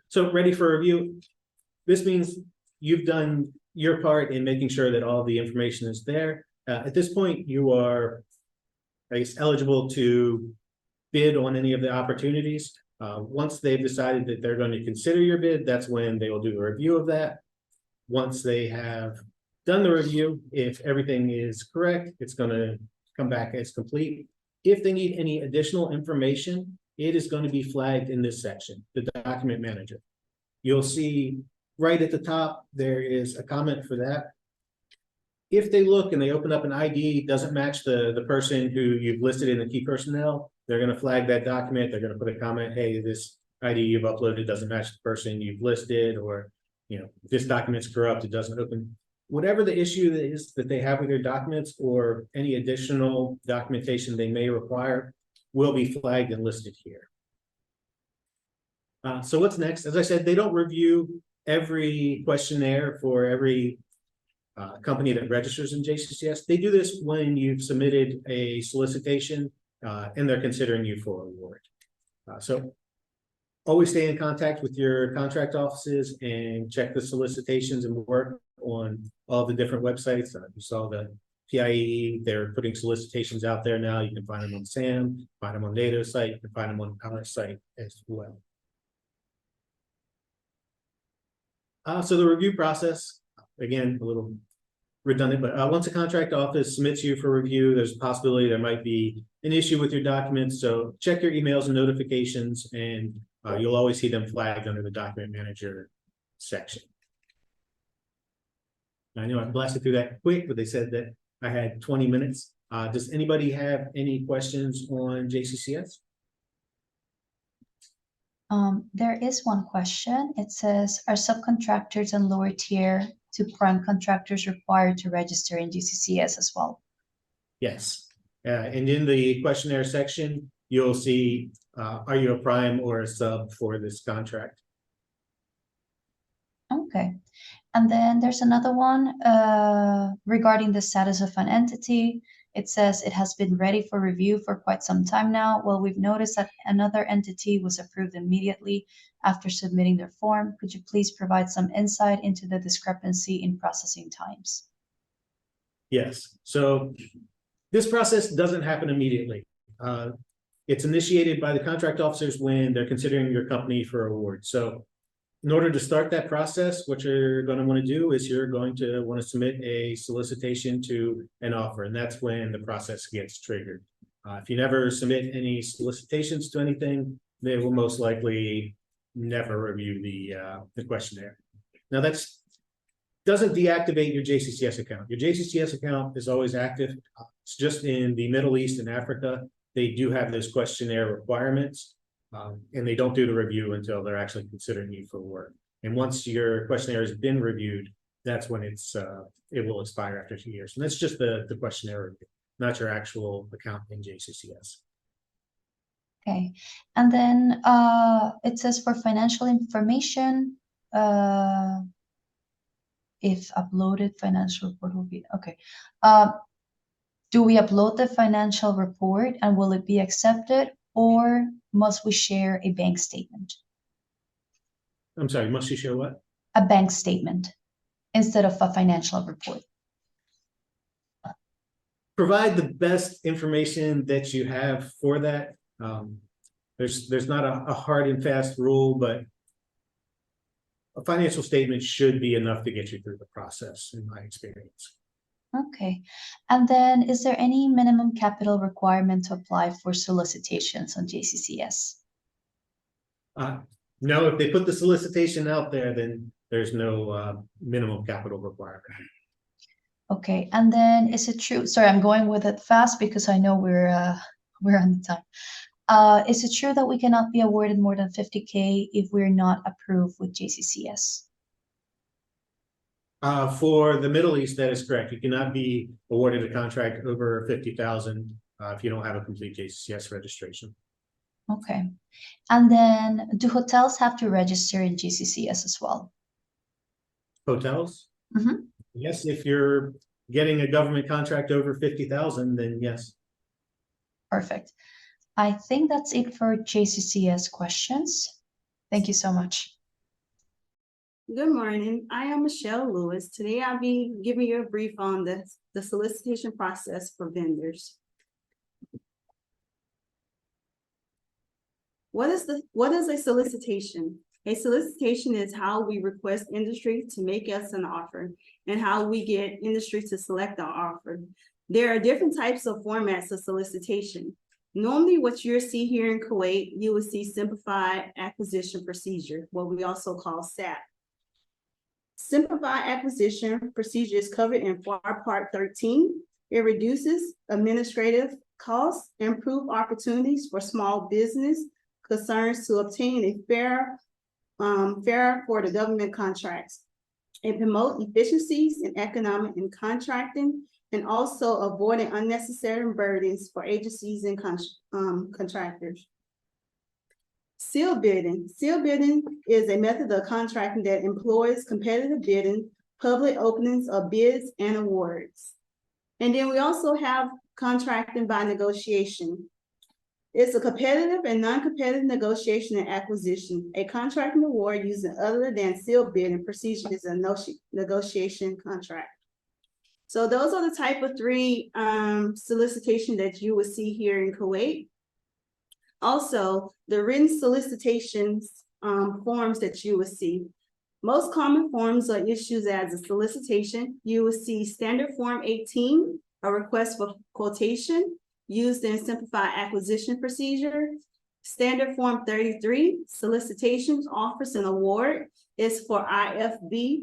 [SPEAKER 6] So ready for review. This means you've done your part in making sure that all the information is there. At this point, you are, I guess, eligible to bid on any of the opportunities. Once they've decided that they're going to consider your bid, that's when they will do a review of that. Once they have done the review, if everything is correct, it's going to come back as complete. If they need any additional information, it is going to be flagged in this section, the document manager. You'll see right at the top, there is a comment for that. If they look and they open up an ID, doesn't match the person who you've listed in the key personnel, they're going to flag that document. They're going to put a comment, hey, this ID you've uploaded doesn't match the person you've listed, or, you know, this document's corrupt, it doesn't open. Whatever the issue is that they have with their documents, or any additional documentation they may require, will be flagged and listed here. So what's next? As I said, they don't review every questionnaire for every company that registers in JCCS. They do this when you've submitted a solicitation and they're considering you for award. So Always stay in contact with your contract offices and check the solicitations and work on all the different websites. You saw the PIE, they're putting solicitations out there now. You can find them on SAM, find them on NATO's site, you can find them on our site as well. So the review process, again, a little redundant, but once a contract office submits you for review, there's a possibility there might be an issue with your documents. So check your emails and notifications, and you'll always see them flagged under the document manager section. I know I blasted through that quick, but they said that I had 20 minutes. Does anybody have any questions on JCCS?
[SPEAKER 5] There is one question. It says, are subcontractors and lower tier to prime contractors required to register in GCCS as well?
[SPEAKER 6] Yes. And in the questionnaire section, you'll see, are you a prime or a sub for this contract?
[SPEAKER 5] Okay. And then there's another one regarding the status of an entity. It says it has been ready for review for quite some time now. Well, we've noticed that another entity was approved immediately after submitting their form. Could you please provide some insight into the discrepancy in processing times?
[SPEAKER 6] Yes. So this process doesn't happen immediately. It's initiated by the contract officers when they're considering your company for award. So in order to start that process, what you're going to want to do is you're going to want to submit a solicitation to an offer, and that's when the process gets triggered. If you never submit any solicitations to anything, they will most likely never review the questionnaire. Now that doesn't deactivate your JCCS account. Your JCCS account is always active. It's just in the Middle East and Africa, they do have those questionnaire requirements. And they don't do the review until they're actually considering you for work. And once your questionnaire has been reviewed, that's when it will expire after 2 years. And that's just the questionnaire review, not your actual account in JCCS.
[SPEAKER 5] Okay. And then it says for financial information, if uploaded financial report will be, okay. Do we upload the financial report and will it be accepted, or must we share a bank statement?
[SPEAKER 6] I'm sorry, must you share what?
[SPEAKER 5] A bank statement instead of a financial report.
[SPEAKER 6] Provide the best information that you have for that. There's not a hard and fast rule, but a financial statement should be enough to get you through the process, in my experience.
[SPEAKER 5] Okay. And then is there any minimum capital requirement to apply for solicitations on JCCS?
[SPEAKER 6] No, if they put the solicitation out there, then there's no minimum capital requirement.
[SPEAKER 5] Okay. And then is it true? Sorry, I'm going with it fast because I know we're on the time. Is it true that we cannot be awarded more than 50K if we're not approved with JCCS?
[SPEAKER 6] For the Middle East, that is correct. You cannot be awarded a contract over 50,000 if you don't have a complete JCCS registration.
[SPEAKER 5] Okay. And then do hotels have to register in JCCS as well?
[SPEAKER 6] Hotels?
[SPEAKER 5] Mm-hmm.
[SPEAKER 6] Yes, if you're getting a government contract over 50,000, then yes.
[SPEAKER 5] Perfect. I think that's it for JCCS questions. Thank you so much.
[SPEAKER 7] Good morning. I am Michelle Lewis. Today I'll be giving you a brief on the solicitation process for vendors. What is a solicitation? A solicitation is how we request industry to make us an offer and how we get industry to select our offer. There are different types of formats of solicitation. Normally what you'll see here in Kuwait, you will see simplified acquisition procedure, what we also call SAP. Simplified acquisition procedure is covered in FAR Part 13. It reduces administrative costs, improve opportunities for small business concerns to obtain a fair for the government contracts. It promotes efficiencies in economic and contracting, and also avoiding unnecessary burdens for agencies and contractors. Seal bidding. Seal bidding is a method of contracting that employs competitive bidding, public openings of bids and awards. And then we also have contracting by negotiation. It's a competitive and non-competitive negotiation and acquisition. A contracting award using other than sealed bid and procedure is a negotiation contract. So those are the type of three solicitation that you would see here in Kuwait. Also, the written solicitations forms that you would see. Most common forms are issued as a solicitation. You will see standard form 18, a request for quotation used in simplified acquisition procedure. Standard form 33, solicitations, offers, and award is for IFB,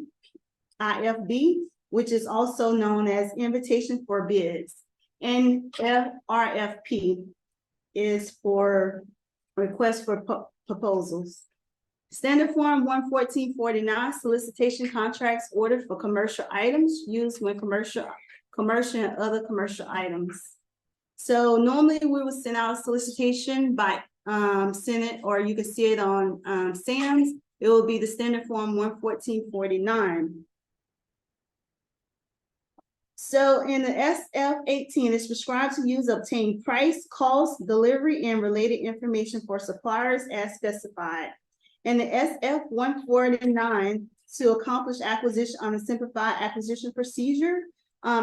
[SPEAKER 7] which is also known as invitation for bids. And RFP is for request for proposals. Standard form 11449, solicitation contracts ordered for commercial items used when commercial and other commercial items. So normally we would send out a solicitation by Senate, or you can see it on SAMS. It will be the standard form 11449. So in the SF-18, it's prescribed to use obtain price, cost, delivery, and related information for suppliers as specified. And the SF-149 to accomplish acquisition on a simplified acquisition procedure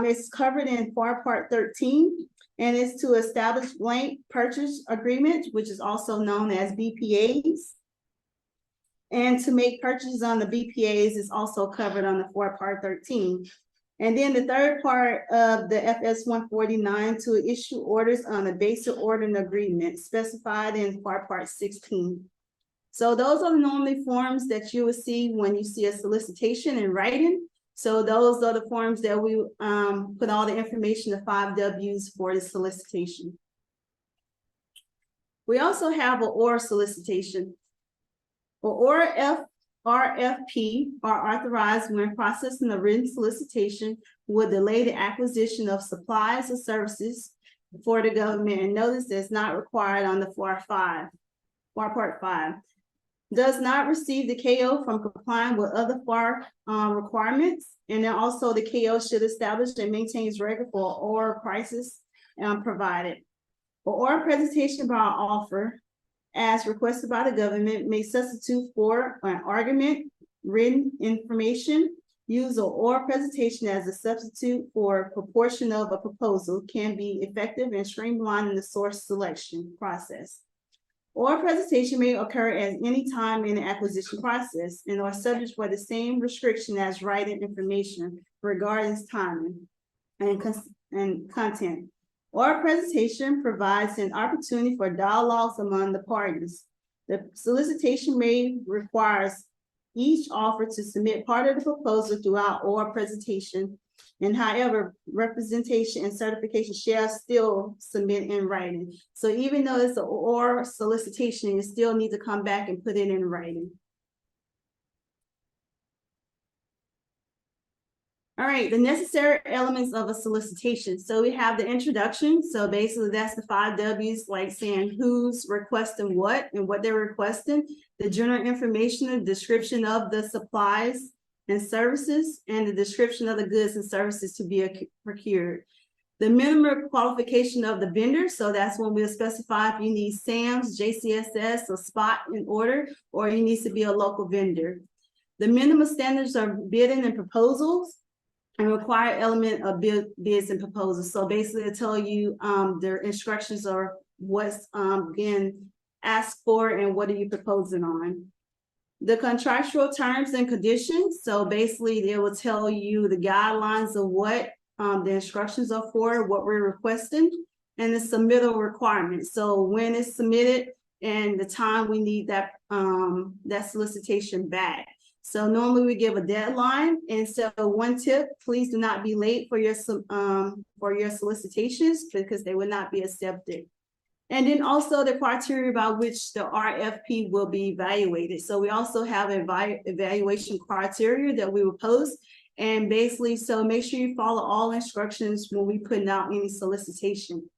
[SPEAKER 7] is covered in FAR Part 13, and it's to establish blank purchase agreement, which is also known as BPAs. And to make purchases on the BPAs is also covered on the FAR Part 13. And then the third part of the FS-149 to issue orders on a basic ordering agreement specified in FAR Part 16. So those are normally forms that you will see when you see a solicitation in writing. So those are the forms that we put all the information, the 5 W's for the solicitation. We also have an oral solicitation. Or RFP are authorized when processing a written solicitation will delay the acquisition of supplies or services for the government, and notice that's not required on the FAR Part 5. Does not receive the KO from complying with other FAR requirements, and then also the KO should establish and maintains record for oral prices provided. Or presentation by an offer as requested by the government may substitute for an argument, written information, use or oral presentation as a substitute for a proportion of a proposal can be effective in streamlining the source selection process. Oral presentation may occur at any time in the acquisition process and are subject for the same restriction as written information regarding timing and content. Oral presentation provides an opportunity for dialogues among the parties. The solicitation may require each offer to submit part of the proposal throughout oral presentation, and however, representation and certification shall still submit in writing. So even though it's an oral solicitation, you still need to come back and put it in writing. All right, the necessary elements of a solicitation. So we have the introduction. So basically that's the 5 W's, like saying who's requesting what and what they're requesting, the general information, the description of the supplies and services, and the description of the goods and services to be procured. The minimum qualification of the vendor. So that's when we'll specify if you need SAMS, JCSS, or spot in order, or you need to be a local vendor. The minimum standards of bidding and proposals, and required element of bids and proposals. So basically it'll tell you their instructions are what's being asked for and what are you proposing on. The contractual terms and conditions. So basically they will tell you the guidelines of what the instructions are for, what we're requesting, and the submittal requirements. So when it's submitted and the time we need that, that solicitation back. So normally we give a deadline, and so one tip, please do not be late for your solicitations because they will not be accepted. And then also the criteria by which the RFP will be evaluated. So we also have evaluation criteria that we will post, and basically, so make sure you follow all instructions when we put out any solicitation.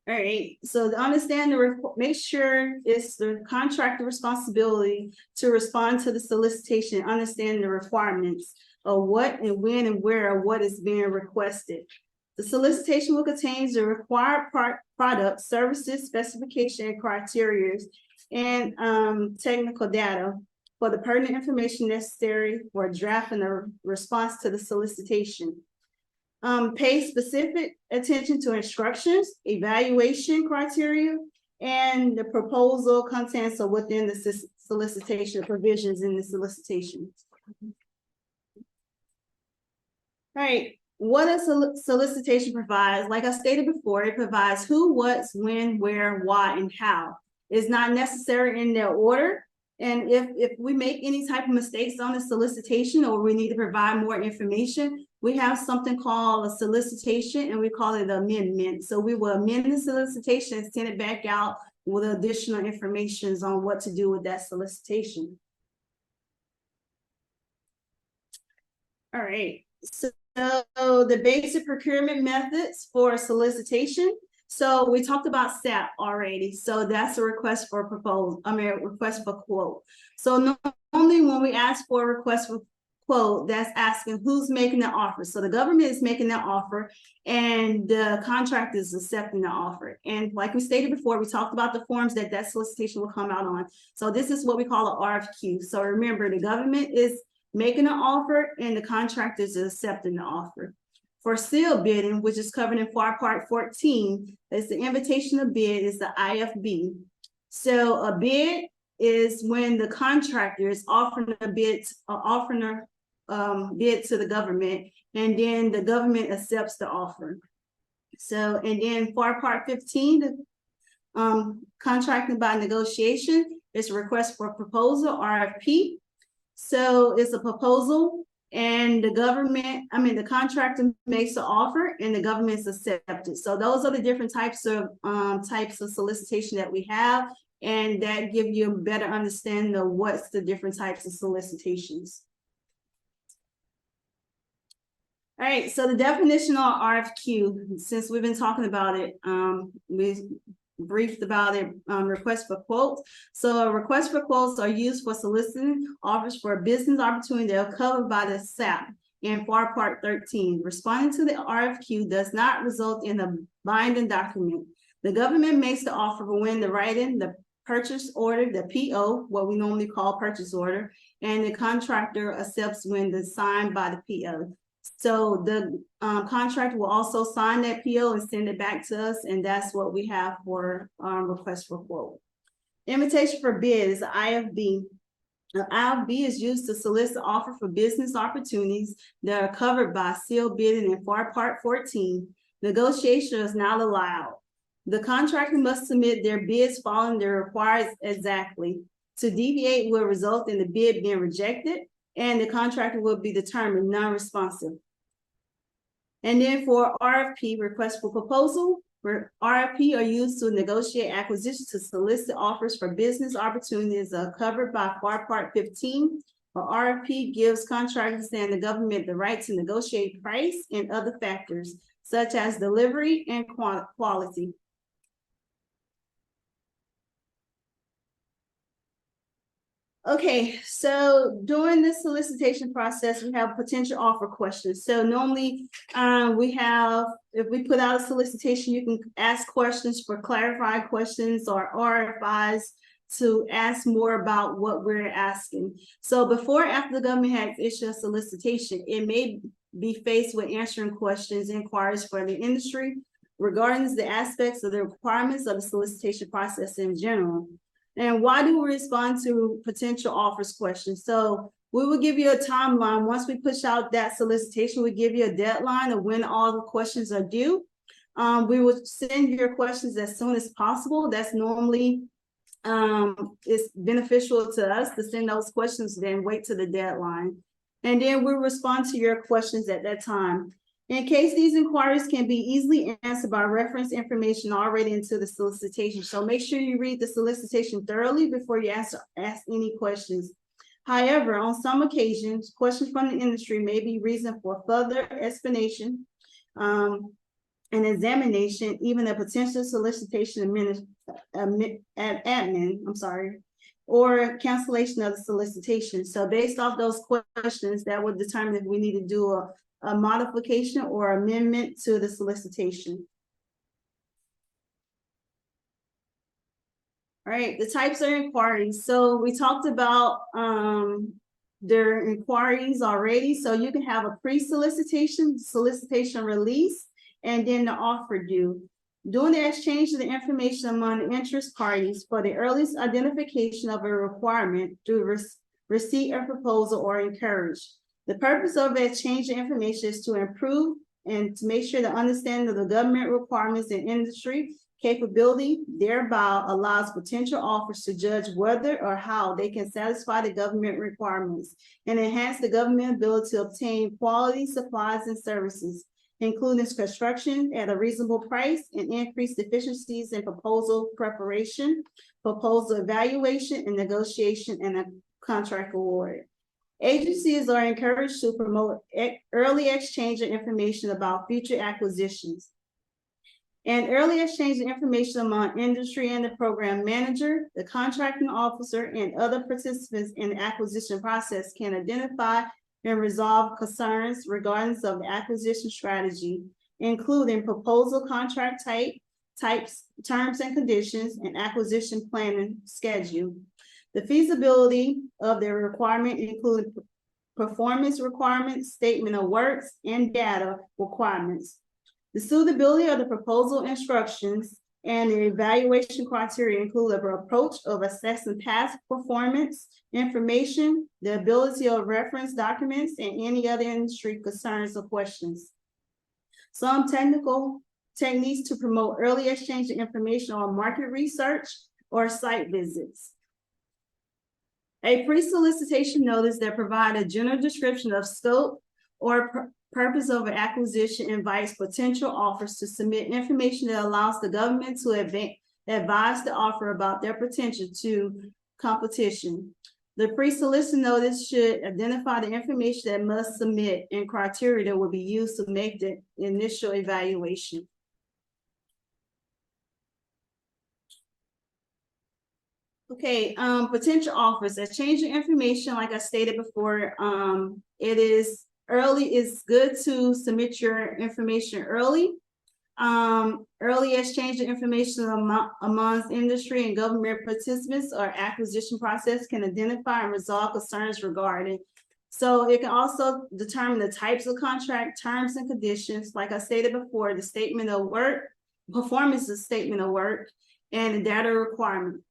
[SPEAKER 7] All right, so to understand make sure it's the contractor responsibility to respond to the solicitation, understand the requirements of what and when and where or what is being requested. The solicitation will contain the required products, services, specification, and criteria, and technical data for the pertinent information necessary for drafting a response to the solicitation. Pay specific attention to instructions, evaluation criteria, and the proposal contents are within the solicitation provisions in the solicitation. All right, what a solicitation provides, like I stated before, it provides who, what's, when, where, why, and how. It's not necessary in their order. And if we make any type of mistakes on the solicitation, or we need to provide more information, we have something called a solicitation, and we call it an amendment. So we will amend the solicitation and send it back out with additional information on what to do with that solicitation. All right, so the basic procurement methods for solicitation. So we talked about SAP already. So that's a request for proposal, request for quote. So normally when we ask for a request for quote, that's asking who's making the offer. So the government is making that offer and the contractor is accepting the offer. And like we stated before, we talked about the forms that solicitation will come out on. So this is what we call an RFQ. So remember, the government is making an offer and the contractors is accepting the offer. For seal bidding, which is covered in FAR Part 14, is the invitation to bid, is the IFB. So a bid is when the contractor is offering a bid, bid to the government, and then the government accepts the offer. So, and then FAR Part 15, contracting by negotiation, is a request for proposal, RFP. So it's a proposal, and the government, the contractor makes the offer and the government's accepted. So those are the different types of solicitation that we have, and that give you a better understanding of what's the different types of solicitations. All right, so the definition on RFQ, since we've been talking about it, we briefed about it, request for quotes. So requests for quotes are used for soliciting offers for a business opportunity that are covered by the SAP in FAR Part 13. Responding to the RFQ does not result in a binding document. The government makes the offer when the writing, the purchase order, the PO, what we normally call purchase order, and the contractor accepts when it's signed by the PO. So the contractor will also sign that PO and send it back to us, and that's what we have for request for quote. Invitation for bid is IFB. The IFB is used to solicit offer for business opportunities that are covered by sealed bidding in FAR Part 14. Negotiation is not allowed. The contractor must submit their bids following the requirements exactly. To deviate will result in the bid being rejected, and the contractor will be determined non-responsive. And then for RFP, request for proposal, where RFP are used to negotiate acquisitions to solicit offers for business opportunities covered by FAR Part 15. Or RFP gives contractors and the government the right to negotiate price and other factors, such as delivery and quality. Okay, so during this solicitation process, we have potential offer questions. So normally we have, if we put out a solicitation, you can ask questions for clarified questions or RFIs to ask more about what we're asking. So before or after the government has issued a solicitation, it may be faced with answering questions, inquiries for the industry regarding the aspects of the requirements of the solicitation process in general. And why do we respond to potential offers questions? So we will give you a timeline. Once we push out that solicitation, we give you a deadline of when all the questions are due. We will send your questions as soon as possible. That's normally, it's beneficial to us to send those questions, then wait to the deadline. And then we'll respond to your questions at that time. In case these inquiries can be easily answered by reference information already into the solicitation. So make sure you read the solicitation thoroughly before you ask any questions. However, on some occasions, questions from the industry may be reason for further explanation and examination, even a potential solicitation admin, or cancellation of the solicitation. So based off those questions, that would determine if we need to do a a modification or amendment to the solicitation. All right, the types of inquiries. So we talked about their inquiries already. So you can have a pre-solicitation, solicitation release, and then the offer due. During the exchange of the information among the interest parties for the earliest identification of a requirement through receipt of proposal or encourage. The purpose of the exchange of information is to improve and to make sure the understanding of the government requirements and industry capability, thereby allows potential offers to judge whether or how they can satisfy the government requirements and enhance the government ability to obtain quality supplies and services, including construction at a reasonable price and increased efficiencies in proposal preparation, proposal evaluation and negotiation, and a contract award. Agencies are encouraged to promote early exchange of information about future acquisitions. And early exchange of information among industry and the program manager, the contracting officer, and other participants in the acquisition process can identify and resolve concerns regarding of the acquisition strategy, including proposal contract types, terms and conditions, and acquisition planning schedule. The feasibility of the requirement include performance requirements, statement of works, and data requirements. The suitability of the proposal instructions and the evaluation criteria include an approach of assessing past performance information, the ability of reference documents, and any other industry concerns or questions. Some technical techniques to promote early exchange of information on market research or site visits. A pre-solicitation notice that provides a general description of scope or purpose of an acquisition invites potential offers to submit information that allows the government to advise the offer about their potential to competition. The pre-solicit notice should identify the information that must submit and criteria that will be used to make the initial evaluation. Okay, potential offers. Exchange of information, like I stated before, it is early. It's good to submit your information early. Early exchange of information amongst industry and government participants or acquisition process can identify and resolve concerns regarding. So it can also determine the types of contract, terms and conditions. Like I stated before, the statement of work, performance is statement of work, and the data requirements.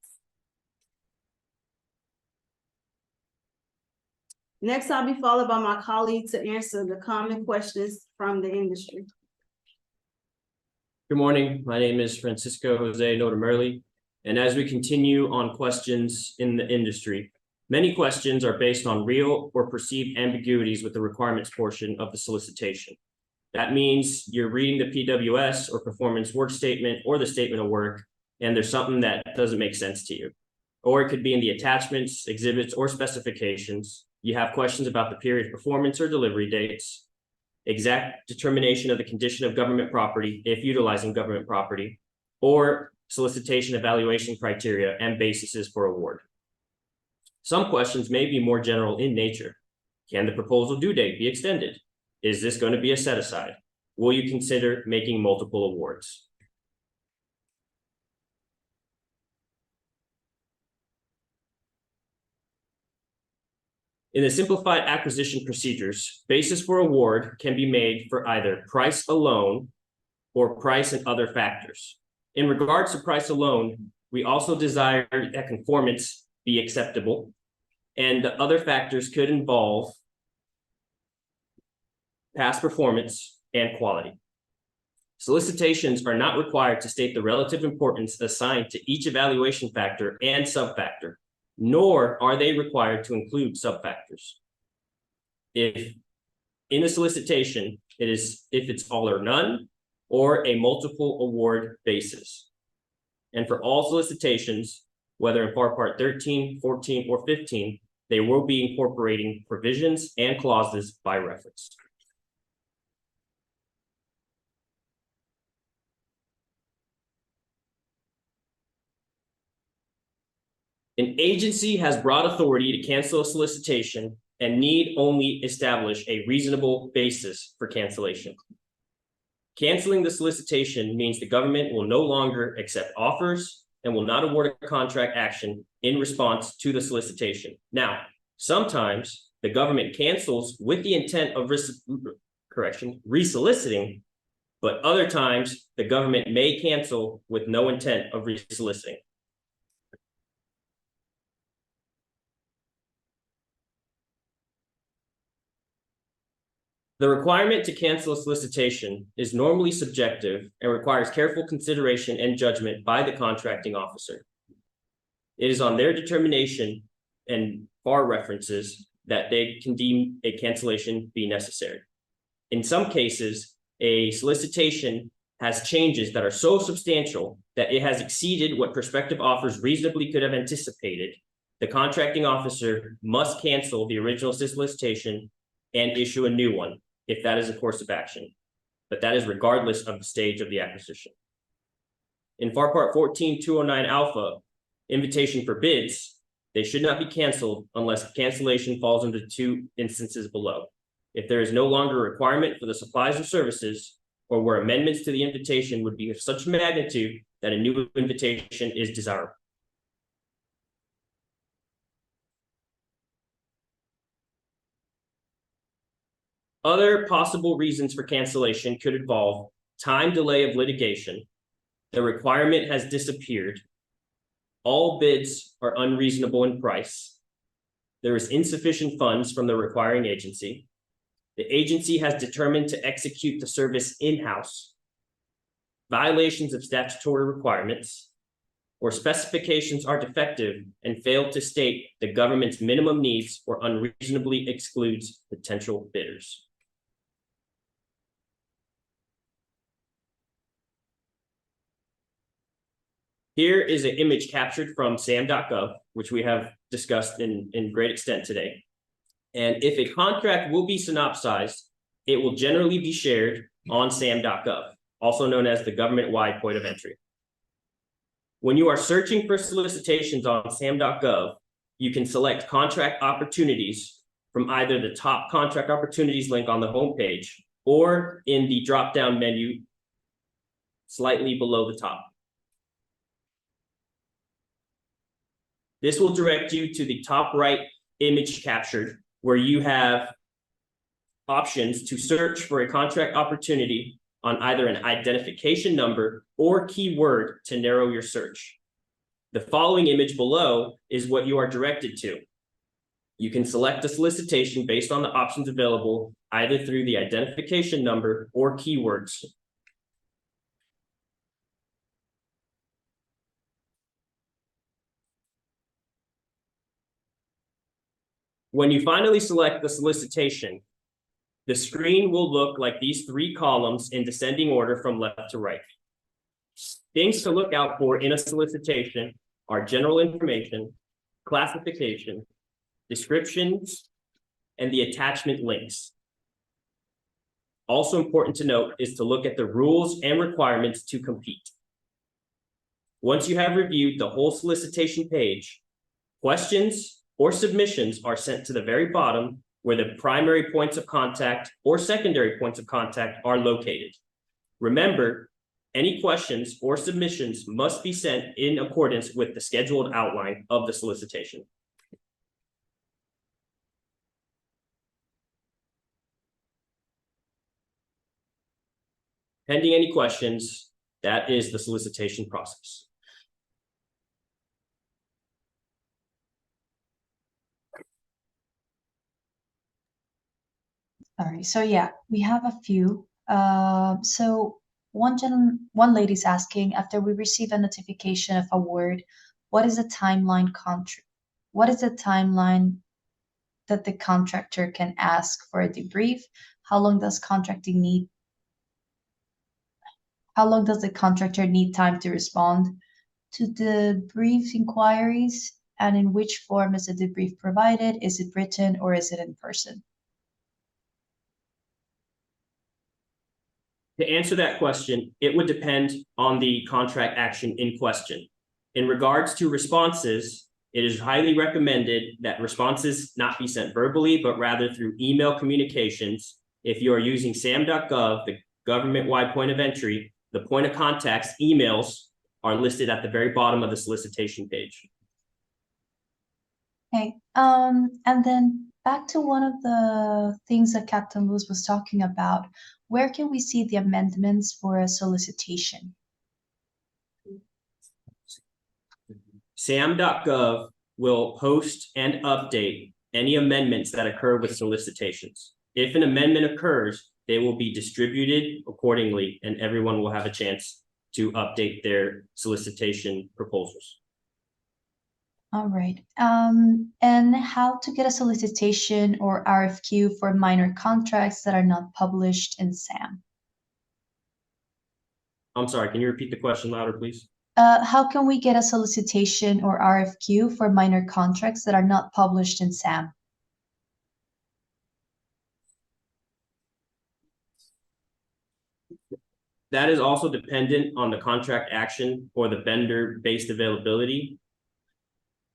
[SPEAKER 7] Next, I'll be followed by my colleague to answer the common questions from the industry.
[SPEAKER 8] Good morning. My name is Francisco Jose Notamerli, and as we continue on questions in the industry, many questions are based on real or perceived ambiguities with the requirements portion of the solicitation. That means you're reading the PWS or performance work statement or the statement of work, and there's something that doesn't make sense to you. Or it could be in the attachments, exhibits, or specifications. You have questions about the period of performance or delivery dates, exact determination of the condition of government property if utilizing government property, or solicitation evaluation criteria and bases for award. Some questions may be more general in nature. Can the proposal due date be extended? Is this going to be a set aside? Will you consider making multiple awards? In the simplified acquisition procedures, basis for award can be made for either price alone or price and other factors. In regards to price alone, we also desire that conformance be acceptable, and the other factors could involve past performance and quality. Solicitations are not required to state the relative importance assigned to each evaluation factor and sub-factor, nor are they required to include sub-factors. If in a solicitation, if it's all or none, or a multiple award basis. And for all solicitations, whether in FAR Part 13, 14, or 15, they will be incorporating provisions and clauses by reference. An agency has broad authority to cancel a solicitation and need only establish a reasonable basis for cancellation. Canceling the solicitation means the government will no longer accept offers and will not award a contract action in response to the solicitation. Now, sometimes the government cancels with the intent of resoliciting, but other times the government may cancel with no intent of resoliciting. The requirement to cancel a solicitation is normally subjective and requires careful consideration and judgment by the contracting officer. It is on their determination and FAR references that they can deem a cancellation be necessary. In some cases, a solicitation has changes that are so substantial that it has exceeded what prospective offers reasonably could have anticipated. The contracting officer must cancel the original solicitation and issue a new one, if that is a course of action, but that is regardless of the stage of the acquisition. In FAR Part 14-209 Alpha, invitation for bids, they should not be canceled unless cancellation falls into two instances below. If there is no longer a requirement for the supplies or services, or where amendments to the invitation would be of such magnitude that a new invitation is desirable. Other possible reasons for cancellation could involve time delay of litigation, the requirement has disappeared, all bids are unreasonable in price, there is insufficient funds from the requiring agency, the agency has determined to execute the service in-house, violations of statutory requirements, or specifications are defective and fail to state the government's minimum needs or unreasonably excludes potential bidders. Here is an image captured from SAM.gov, which we have discussed in great extent today. And if a contract will be synopsized, it will generally be shared on SAM.gov, also known as the government-wide point of entry. When you are searching for solicitations on SAM.gov, you can select contract opportunities from either the top contract opportunities link on the homepage or in the drop-down menu slightly below the top. This will direct you to the top right image captured, where you have options to search for a contract opportunity on either an identification number or keyword to narrow your search. The following image below is what you are directed to. You can select a solicitation based on the options available, either through the identification number or keywords. When you finally select the solicitation, the screen will look like these three columns in descending order from left to right. Things to look out for in a solicitation are general information, classification, descriptions, and the attachment links. Also important to note is to look at the rules and requirements to compete. Once you have reviewed the whole solicitation page, questions or submissions are sent to the very bottom where the primary points of contact or secondary points of contact are located. Remember, any questions or submissions must be sent in accordance with the scheduled outline of the solicitation. Pending any questions, that is the solicitation process.
[SPEAKER 5] Sorry. So yeah, we have a few. So one lady's asking, after we receive a notification of award, what is the timeline that the contractor can ask for a debrief? How long does the contractor need time to respond to the brief inquiries? And in which form is the debrief provided? Is it written or is it in person?
[SPEAKER 8] To answer that question, it would depend on the contract action in question. In regards to responses, It is highly recommended that responses not be sent verbally, but rather through email communications. If you are using SAM.gov, the government-wide point of entry, the point of contact's emails are listed at the very bottom of the solicitation page.
[SPEAKER 5] Okay, and then back to one of the things that Captain Lewis was talking about, where can we see the amendments for a solicitation?
[SPEAKER 8] SAM.gov will post and update any amendments that occur with solicitations. If an amendment occurs, they will be distributed accordingly, and everyone will have a chance to update their solicitation proposals.
[SPEAKER 5] All right, and how to get a solicitation or RFQ for minor contracts that are not published in SAM?
[SPEAKER 8] I'm sorry, can you repeat the question louder, please?
[SPEAKER 5] How can we get a solicitation or RFQ for minor contracts that are not published in SAM?
[SPEAKER 8] That is also dependent on the contract action or the vendor-based availability.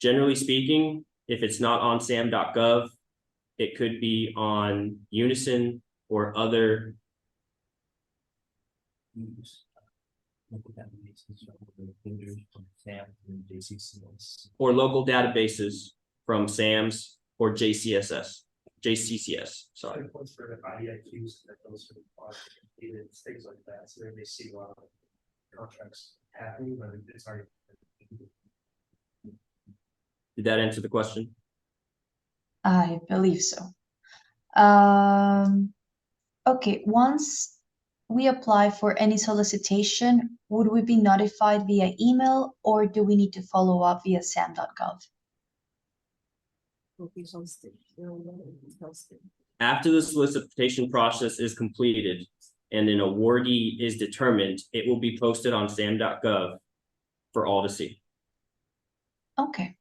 [SPEAKER 8] Generally speaking, if it's not on SAM.gov, it could be on Unison or other or local databases from SAMS or JCCS, sorry.
[SPEAKER 9] Things like that, so they may see a lot of contracts happening, but it's already.
[SPEAKER 8] Did that answer the question?
[SPEAKER 5] I believe so. Okay, once we apply for any solicitation, would we be notified via email or do we need to follow up via sam.gov?
[SPEAKER 8] After the solicitation process is completed and an awardee is determined, it will be posted on sam.gov for all to see.
[SPEAKER 5] Okay.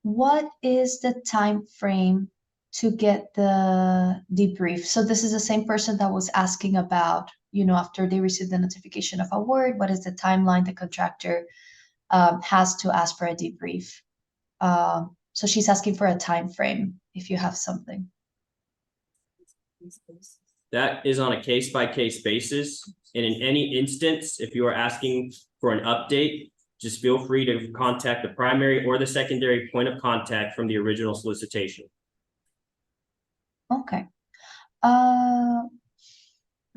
[SPEAKER 5] What is the time frame to get the debrief? So this is the same person that was asking about, you know, after they receive the notification of award, what is the timeline the contractor has to ask for a debrief? So she's asking for a time frame, if you have something.
[SPEAKER 8] That is on a case-by-case basis. And in any instance, if you are asking for an update, just feel free to contact the primary or the secondary point of contact from the original solicitation.
[SPEAKER 5] Okay. Let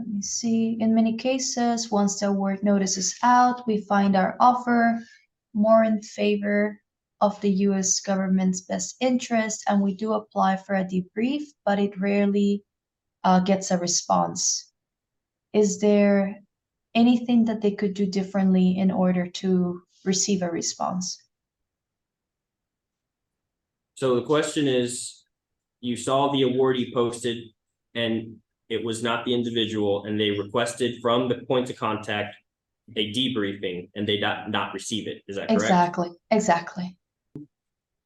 [SPEAKER 5] me see. In many cases, once the award notice is out, we find our offer more in favor of the U.S. government's best interest, and we do apply for a debrief, but it rarely gets a response. Is there anything that they could do differently in order to receive a response?
[SPEAKER 8] So the question is, you saw the awardee posted and it was not the individual, and they requested from the point of contact a debriefing and they did not receive it. Is that correct?
[SPEAKER 5] Exactly.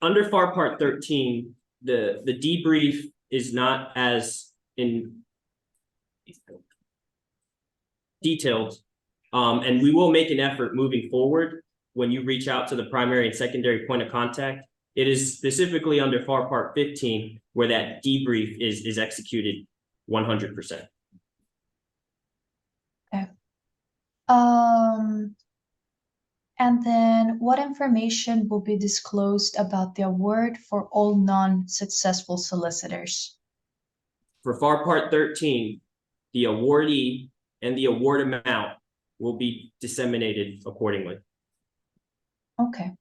[SPEAKER 8] Under FAR Part 13, the debrief is not as detailed, and we will make an effort moving forward when you reach out to the primary and secondary point of contact. It is specifically under FAR Part 15 where that debrief is executed 100%.
[SPEAKER 5] Okay. And then what information will be disclosed about the award for all non-successful solicitors?
[SPEAKER 8] For FAR Part 13, the awardee and the award amount will be disseminated accordingly.
[SPEAKER 5] Okay.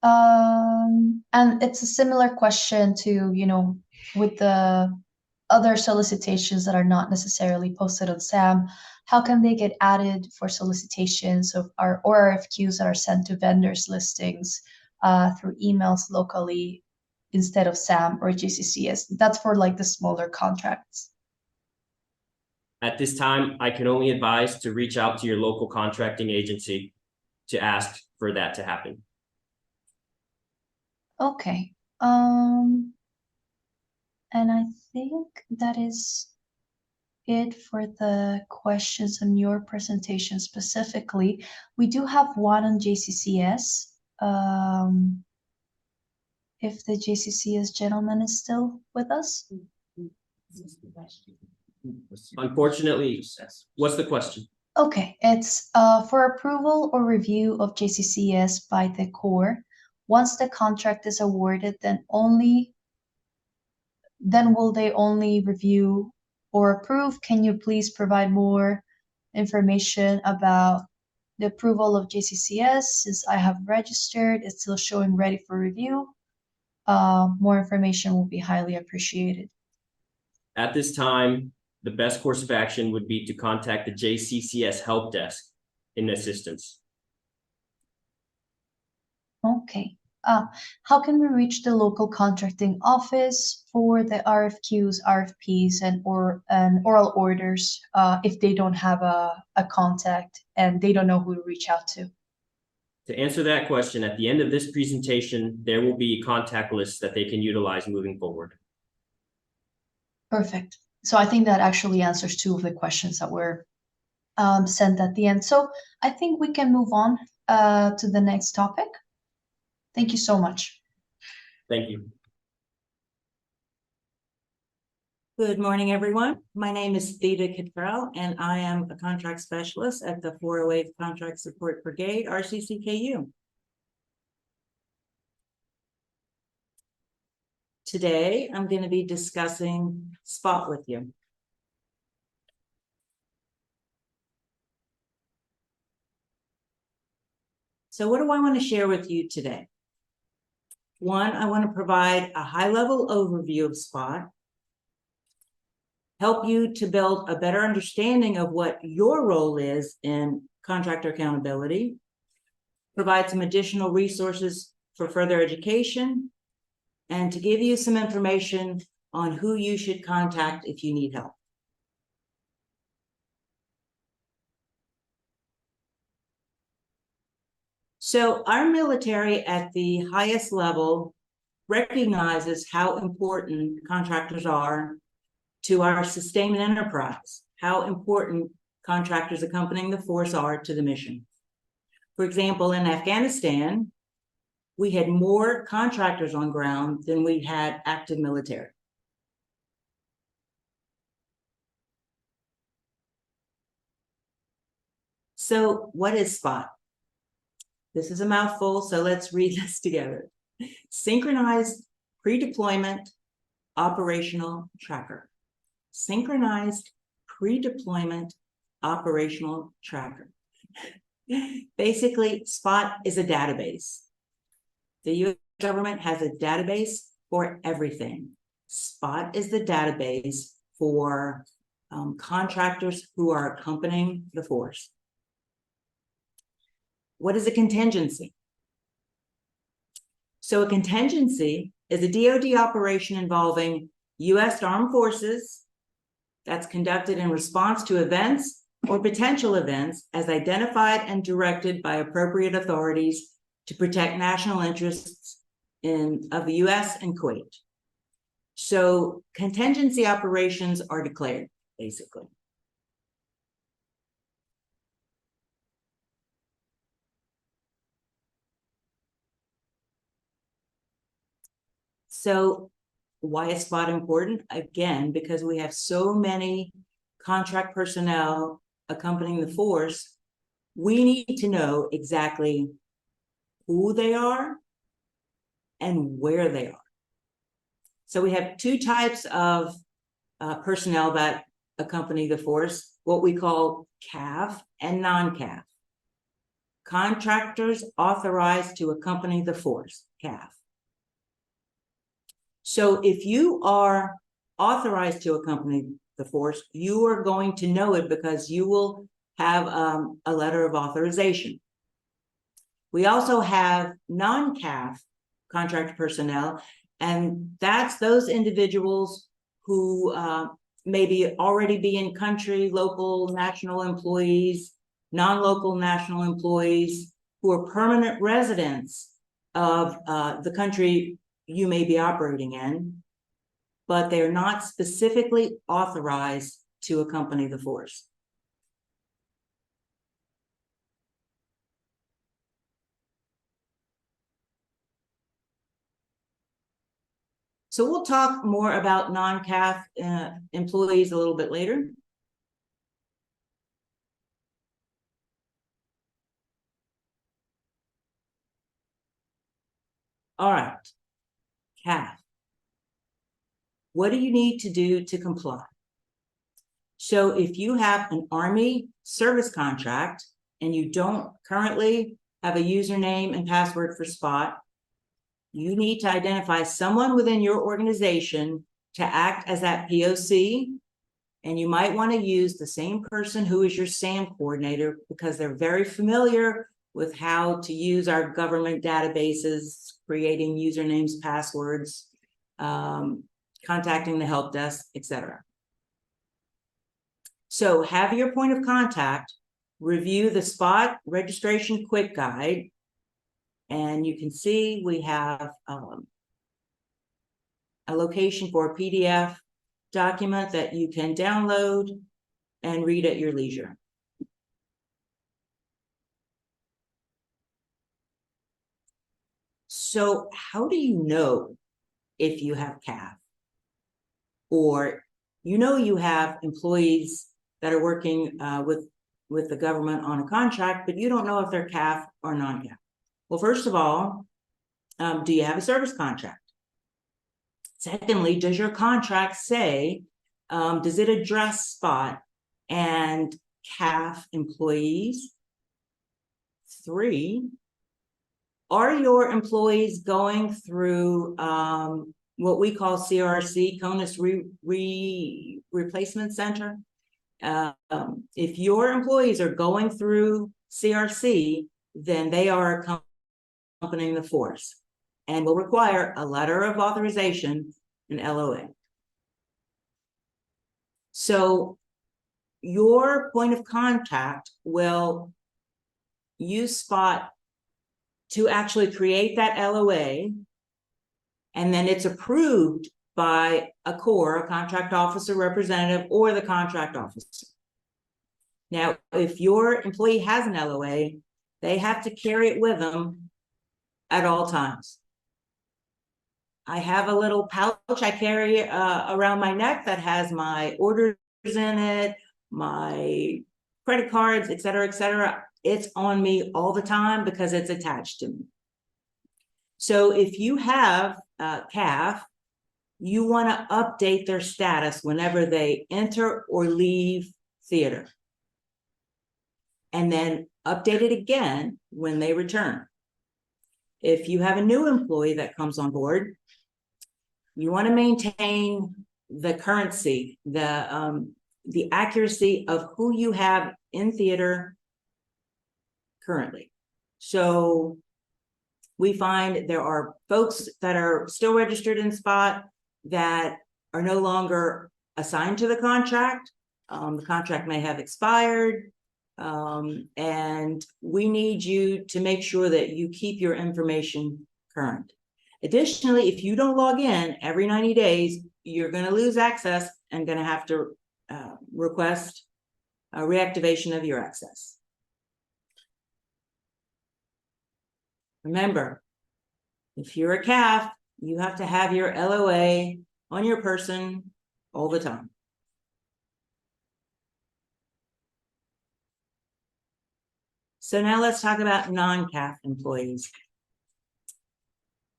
[SPEAKER 5] And it's a similar question to, you know, with the other solicitations that are not necessarily posted on SAM, how can they get added for solicitations or RFQs that are sent to vendors listings through emails locally instead of SAM or GCCS? That's for like the smaller contracts.
[SPEAKER 8] At this time, I can only advise to reach out to your local contracting agency to ask for that to happen.
[SPEAKER 5] Okay. And I think that is it for the questions on your presentation specifically. We do have one on JCCS. If the JCCS gentleman is still with us.
[SPEAKER 8] Unfortunately, what's the question?
[SPEAKER 5] Okay, it's for approval or review of JCCS by the Corps. Once the contract is awarded, then will they only review or approve? Can you please provide more information about the approval of JCCS? Since I have registered, it's still showing ready for review. More information will be highly appreciated.
[SPEAKER 8] At this time, the best course of action would be to contact the JCCS help desk in assistance.
[SPEAKER 5] Okay. How can we reach the local contracting office for the RFQs, RFPs, and oral orders if they don't have a contact and they don't know who to reach out to?
[SPEAKER 8] To answer that question, at the end of this presentation, there will be contact lists that they can utilize moving forward.
[SPEAKER 5] Perfect. So I think that actually answers two of the questions that were sent at the end. So I think we can move on to the next topic. Thank you so much.
[SPEAKER 8] Thank you.
[SPEAKER 10] Good morning, everyone. My name is Theda Kittrell, and I am a contract specialist at the 408th Contract Support Brigade, ABCK-AmCham. Today, I'm going to be discussing SPOT with you. So what do I want to share with you today? One, I want to provide a high-level overview of SPOT, help you to build a better understanding of what your role is in contractor accountability, provide some additional resources for further education, and to give you some information on who you should contact if you need help. So our military at the highest level recognizes how important contractors are to our sustainment enterprise, how important contractors accompanying the force are to the mission. For example, in Afghanistan, we had more contractors on ground than we had active military. So what is SPOT? This is a mouthful, so let's read this together. Synchronized Pre-Deployment Operational Tracker. Synchronized Pre-Deployment Operational Tracker. Basically, SPOT is a database. The U.S. government has a database for everything. SPOT is the database for contractors who are accompanying the force. What is a contingency? So a contingency is a DoD operation involving U.S. Armed Forces that's conducted in response to events or potential events as identified and directed by appropriate authorities to protect national interests of the U.S. and Kuwait. So contingency operations are declared, basically. So why is SPOT important? Again, because we have so many contract personnel accompanying the force, we need to know exactly who they are and where they are. So we have two types of personnel that accompany the force, what we call CAV and non-CAV. Contractors authorized to accompany the force, CAV. So if you are authorized to accompany the force, you are going to know it because you will have a letter of authorization. We also have non-CAV contract personnel, and that's those individuals who maybe already be in country, local, national employees, non-local national employees who are permanent residents of the country you may be operating in, but they're not specifically authorized to accompany the force. So we'll talk more about non-CAF employees a little bit later. All right, CAF. What do you need to do to comply? So if you have an Army service contract and you don't currently have a username and password for Spot, you need to identify someone within your organization to act as that POC. And you might want to use the same person who is your SAM coordinator because they're very familiar with how to use our government databases, creating usernames, passwords, contacting the help desk, etc. So have your point of contact review the Spot registration quick guide. And you can see we have a location for a PDF document that you can download and read at your leisure. So how do you know if you have CAF? Or you have employees that are working with the government on a contract, but you don't know if they're CAF or non-CAF. Well, first of all, do you have a service contract? Secondly, does your contract say, does it address Spot and CAF employees? 3, are your employees going through what we call CRC, CONUS Replacement Center? If your employees are going through CRC, then they are accompanying the force and will require a letter of authorization, an LOA. So your point of contact will use Spot to actually create that LOA, and then it's approved by a CORE, a contract officer representative, or the contract officer. Now, if your employee has an LOA, they have to carry it with them at all times. I have a little pouch I carry around my neck that has my orders in it, my credit cards, et cetera, et cetera. It's on me all the time because it's attached to me. So if you have CAF, you want to update their status whenever they enter or leave theater. And then update it again when they return. If you have a new employee that comes on board, you want to maintain the currency, the accuracy of who you have in theater currently. So we find there are folks that are still registered in Spot that are no longer assigned to the contract. The contract may have expired. And we need you to make sure that you keep your information current. Additionally, if you don't log in every 90 days, you're going to lose access and going to have to request a reactivation of your access. Remember, if you're a CAF, you have to have your LOA on your person all the time. So now let's talk about non-CAF employees.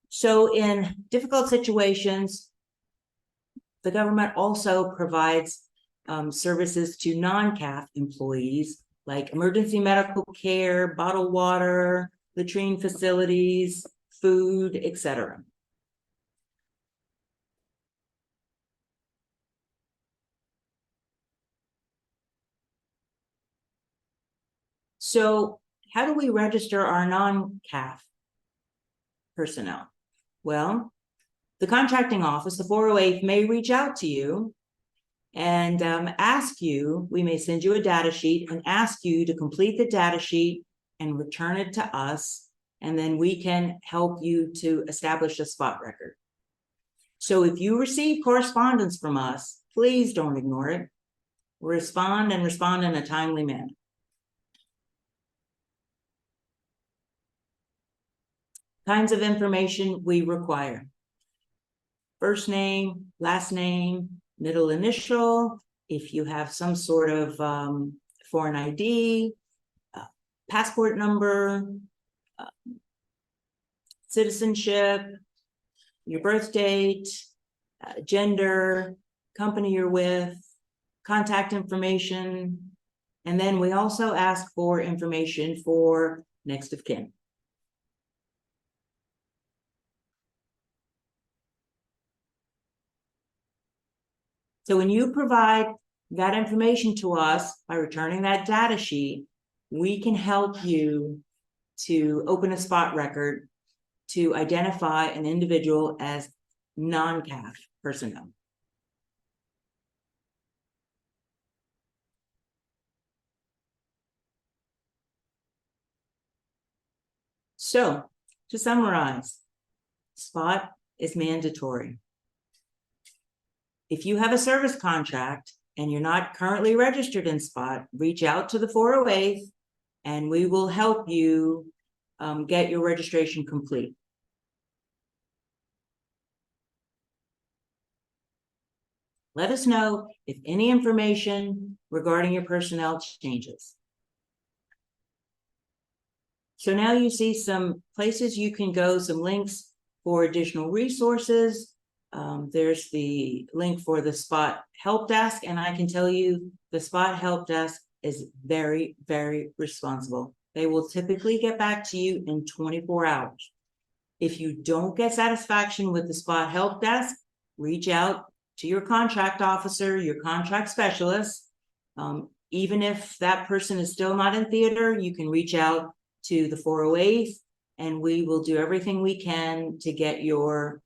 [SPEAKER 10] So in difficult situations, the government also provides services to non-CAF employees like emergency medical care, bottled water, latrine facilities, food, etc. So how do we register our non-CAF personnel? Well, the contracting office, the 408, may reach out to you and ask you, we may send you a data sheet and ask you to complete the data sheet and return it to us, and then we can help you to establish a Spot record. So if you receive correspondence from us, please don't ignore it. respond and respond in a timely manner. Kinds of information we require. First name, last name, middle initial, if you have some sort of foreign ID, passport number, citizenship, your birth date, gender, company you're with, contact information, and then we also ask for information for next of kin. So when you provide that information to us by returning that data sheet, we can help you to open a spot record to identify an individual as non-CAF personnel. So to summarize, spot is mandatory. If you have a service contract and you're not currently registered in spot, reach out to the 408 and we will help you get your registration complete. Let us know if any information regarding your personnel changes. So now you see some places you can go, some links for additional resources. There's the link for the Spot Help Desk, and I can tell you the Spot Help Desk is very, very responsible. They will typically get back to you in 24 hours. If you don't get satisfaction with the Spot Help Desk, reach out to your contract officer, your contract specialist. Even if that person is still not in theater, you can reach out to the 408 and we will do everything we can to get your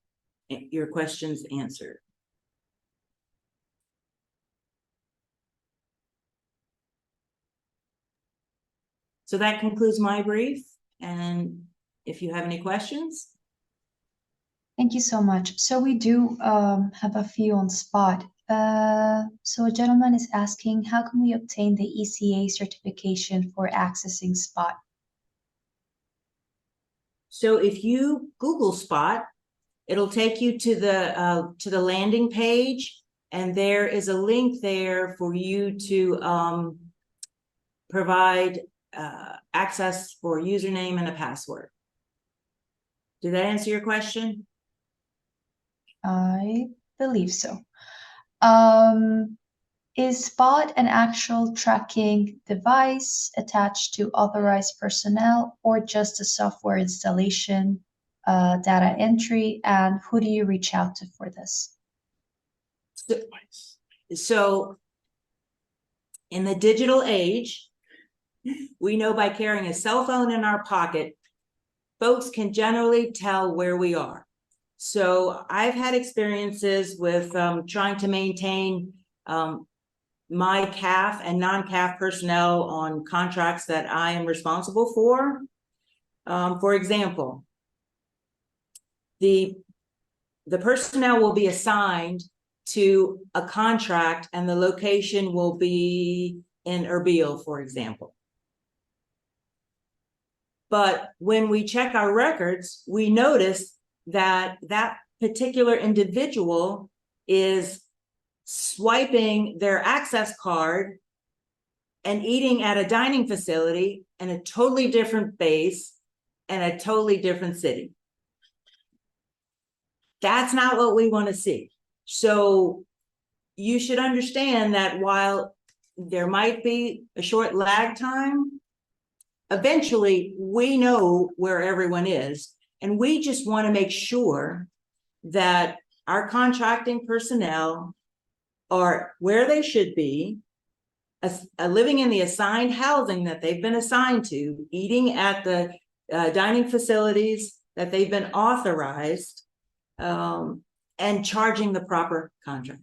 [SPEAKER 10] questions answered. So that concludes my brief. And if you have any questions.
[SPEAKER 5] Thank you so much. So we do have a few on spot. So a gentleman is asking, how can we obtain the ECA certification for accessing spot?
[SPEAKER 10] So if you Google Spot, it'll take you to the landing page, and there is a link there for you to provide access for a username and a password. Did that answer your question?
[SPEAKER 5] I believe so. Is Spot an actual tracking device attached to authorized personnel or just a software installation, data entry, and who do you reach out to for this?
[SPEAKER 10] So in the digital age, we know by carrying a cell phone in our pocket, folks can generally tell where we are. So I've had experiences with trying to maintain my CAF and non-CAF personnel on contracts that I am responsible for. For example, the personnel will be assigned to a contract and the location will be in Erbil, for example. But when we check our records, we notice that that particular individual is swiping their access card and eating at a dining facility in a totally different base and a totally different city. That's not what we want to see. So you should understand that while there might be a short lag time, eventually we know where everyone is, and we just want to make sure that our contracting personnel are where they should be, living in the assigned housing that they've been assigned to, eating at the dining facilities that they've been authorized, and charging the proper contract.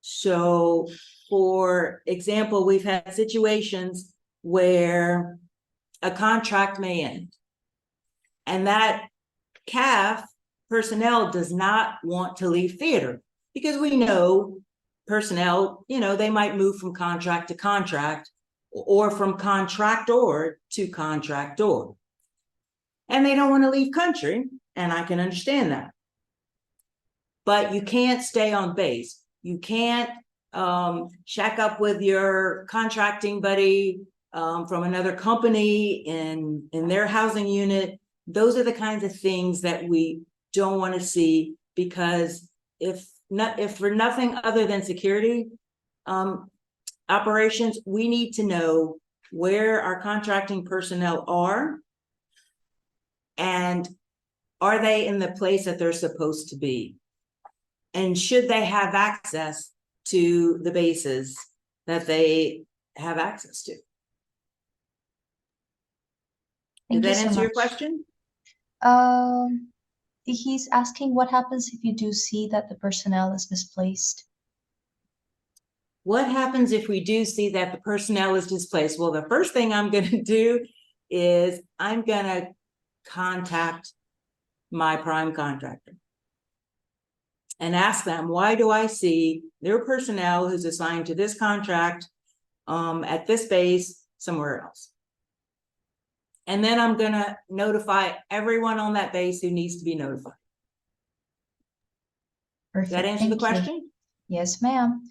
[SPEAKER 10] So, for example, we've had situations where a contract may end, and that CAF personnel does not want to leave theater because we know personnel, they might move from contract to contract or from contractor to contractor. And they don't want to leave country, and I can understand that. But you can't stay on base. You can't shack up with your contracting buddy from another company in their housing unit. Those are the kinds of things that we don't want to see, because if for nothing other than security operations, we need to know where our contracting personnel are, and are they in the place that they're supposed to be? And should they have access to the bases that they have access to? Did that answer your question?
[SPEAKER 5] He's asking what happens if you do see that the personnel is misplaced.
[SPEAKER 10] What happens if we do see that the personnel is displaced? Well, the first thing I'm going to do is I'm going to contact my prime contractor and ask them, why do I see their personnel who's assigned to this contract at this base somewhere else? And then I'm going to notify everyone on that base who needs to be notified.
[SPEAKER 5] Perfect.
[SPEAKER 10] Does that answer the question?
[SPEAKER 5] Yes, ma'am.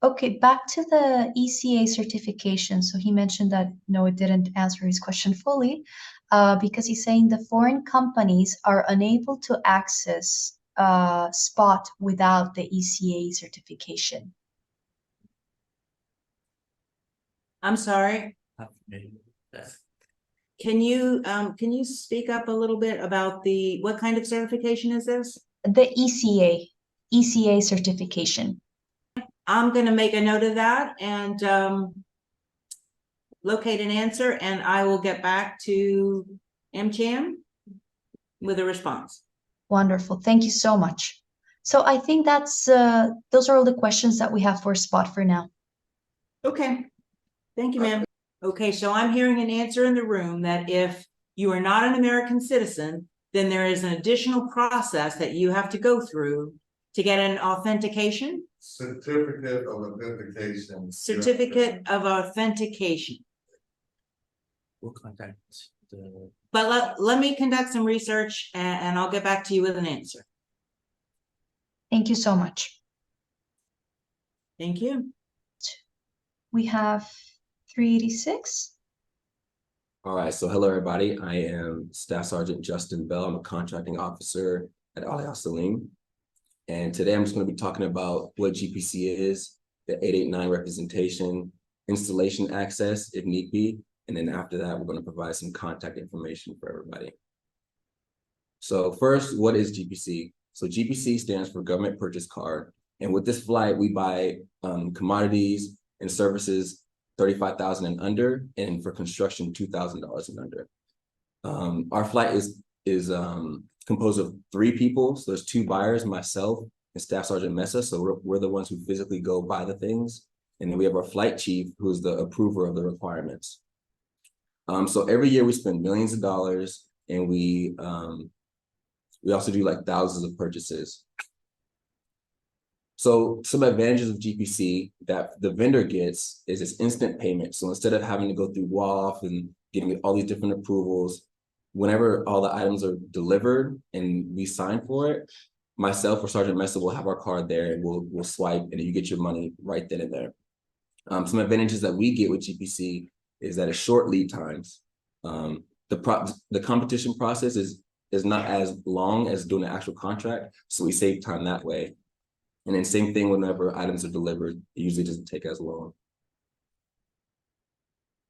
[SPEAKER 5] Okay, back to the ECA certification. So he mentioned that, no, it didn't answer his question fully, because he's saying the foreign companies are unable to access SPOT without the ECA certification.
[SPEAKER 10] I'm sorry. Can you speak up a little bit about what kind of certification is this?
[SPEAKER 5] The ECA certification.
[SPEAKER 10] I'm going to make a note of that and locate an answer, and I will get back to AmCham with a response.
[SPEAKER 5] Wonderful. Thank you so much. So I think that's those are all the questions that we have for SPOT for now.
[SPEAKER 10] Okay. Thank you, ma'am. Okay, so I'm hearing an answer in the room that if you are not an American citizen, then there is an additional process that you have to go through to get an authentication.
[SPEAKER 1] Certificate of authentication.
[SPEAKER 10] Certificate of authentication.
[SPEAKER 3] We'll contact
[SPEAKER 10] But let me conduct some research and I'll get back to you with an answer.
[SPEAKER 5] Thank you so much.
[SPEAKER 10] Thank you.
[SPEAKER 5] We have 386.
[SPEAKER 11] All right, so hello, everybody. I am Staff Sergeant Justin Bell. I'm a contracting officer at Al Salim. And today I'm just going to be talking about what GPC is, the 889 representation, installation access if need be. And then after that, we're going to provide some contact information for everybody. So first, what is GPC? So GPC stands for Government Purchase Card. And with this flight, we buy commodities and services $35,000 and under, and for construction, $2,000 and under. Our flight is composed of 3 people. So there's 2 buyers, myself and Staff Sergeant Mesa. So we're the ones who physically go buy the things. And then we have our flight chief, who's the approver of the requirements. So every year we spend millions of dollars, and we also do like thousands of purchases. So some advantages of GPC that the vendor gets is it's instant payment. So instead of having to go through WAF and getting all these different approvals, whenever all the items are delivered and we sign for it, myself or Sergeant Mesa will have our card there, and we'll swipe, and you get your money right then and there. Some advantages that we get with GPC is that it's short lead times. The competition process is not as long as doing an actual contract, so we save time that way. And then same thing whenever items are delivered, it usually doesn't take as long.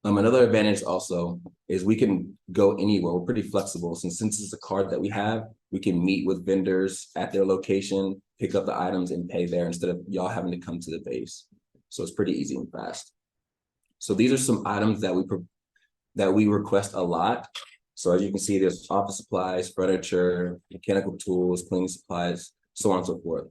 [SPEAKER 11] Another advantage also is we can go anywhere. We're pretty flexible. Since it's a card that we have, we can meet with vendors at their location, pick up the items and pay there instead of y'all having to come to the base. So it's pretty easy and fast. So these are some items that we request a lot. So as you can see, there's office supplies, furniture, mechanical tools, cleaning supplies, so on and so forth.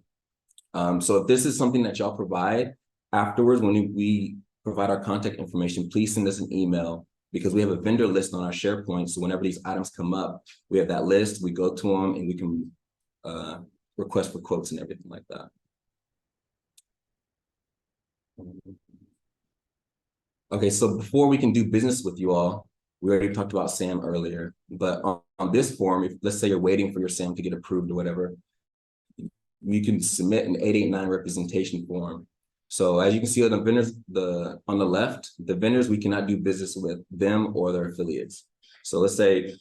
[SPEAKER 11] So if this is something that y'all provide, afterwards, when we provide our contact information, please send us an email, because we have a vendor list on our SharePoint. So whenever these items come up, we have that list, we go to them, and we can request for quotes and everything like that. Okay, so before we can do business with you all, we already talked about SAM earlier, but on this form, if let's say you're waiting for your SAM to get approved or whatever, you can submit an 889 representation form. So as you can see on the vendors, on the left, the vendors, we cannot do business with them or their affiliates. So let's say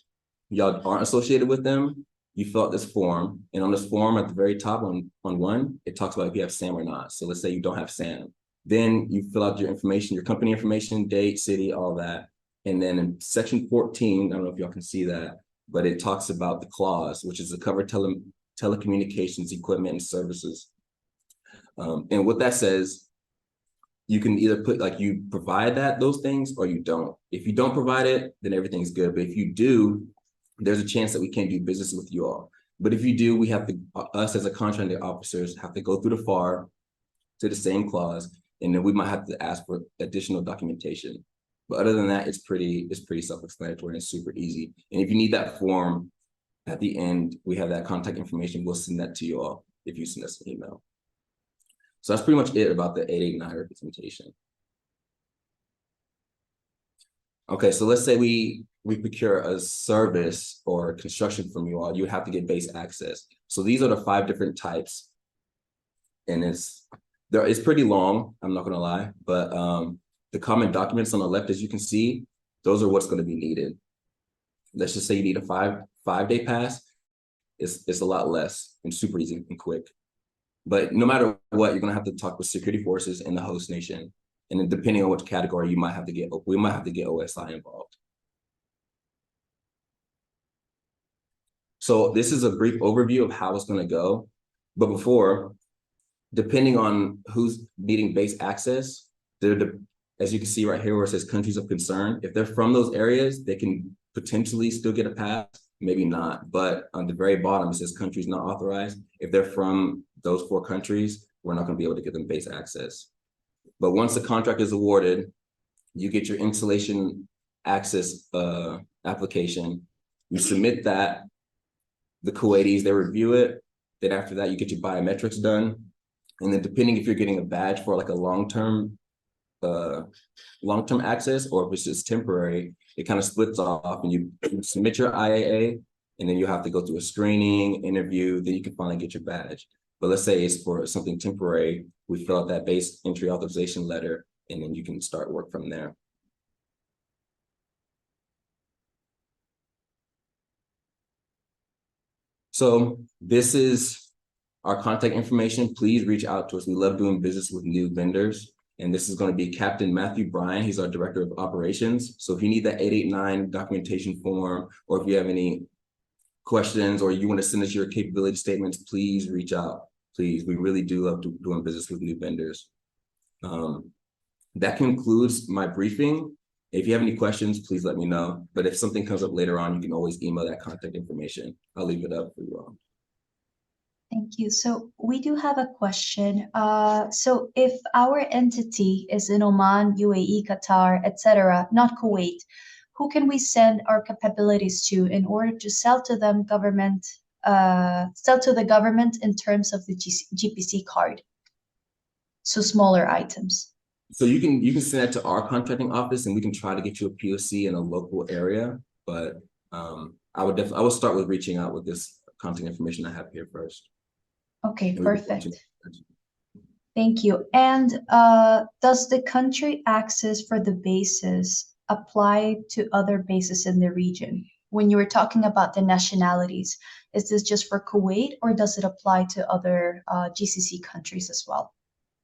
[SPEAKER 11] y'all aren't associated with them, you fill out this form, and on this form at the very top on one, it talks about if you have SAM or not. So let's say you don't have SAM. Then you fill out your information, your company information, date, city, all that. And then in section 14, I don't know if y'all can see that, but it talks about the clause, which is the cover telecommunications equipment and services. And what that says, you can either put like you provide those things or you don't. If you don't provide it, then everything's good. But if you do, there's a chance that we can't do business with you all. But if you do, we have to, us as a contracting officers have to go through the FAR to the same clause, and then we might have to ask for additional documentation. But other than that, it's pretty self-explanatory and super easy. And if you need that form at the end, we have that contact information. We'll send that to you all if you send us an email. So that's pretty much it about the 889 representation. Okay, so let's say we procure a service or construction from you all, you have to get base access. So these are the 5 different types. And it's pretty long, I'm not gonna lie, but the common documents on the left, as you can see, those are what's gonna be needed. Let's just say you need a five-day pass, it's a lot less and super easy and quick. But no matter what, you're gonna have to talk with security forces in the host nation. And then depending on which category, we might have to get OSI involved. So this is a brief overview of how it's gonna go. But before, depending on who's needing base access, as you can see right here where it says countries of concern, if they're from those areas, they can potentially still get a pass, maybe not. But on the very bottom, it says countries not authorized. If they're from those 4 countries, we're not gonna be able to get them base access. But once the contract is awarded, you get your installation access application, you submit that, the Kuwaitis, they review it. Then after that, you get your biometrics done. And then depending if you're getting a badge for like a long-term access or if it's just temporary, it kind of splits off and you submit your IAA and then you have to go through a screening, interview, then you can finally get your badge. But let's say it's for something temporary, we fill out that base entry authorization letter and then you can start work from there. So this is our contact information. Please reach out to us. We love doing business with new vendors. And this is going to be Captain Matthew Bryan. He's our Director of Operations. So if you need that 889 documentation form, or if you have any questions, or you want to send us your capability statements, please reach out. Please, we really do love doing business with new vendors. That concludes my briefing. If you have any questions, please let me know. But if something comes up later on, you can always email that contact information. I'll leave it up for you all.
[SPEAKER 5] Thank you. So we do have a question. So if our entity is in Oman, UAE, Qatar, etc., not Kuwait, who can we send our capabilities to in order to sell to them sell to the government in terms of the GPC card? So smaller items.
[SPEAKER 11] So you can send that to our contracting office and we can try to get you a POC in a local area. But I would start with reaching out with this contact information I have here first.
[SPEAKER 5] Okay, perfect. Thank you. And does the country access for the bases apply to other bases in the region? When you were talking about the nationalities, is this just for Kuwait or does it apply to other GCC countries as well?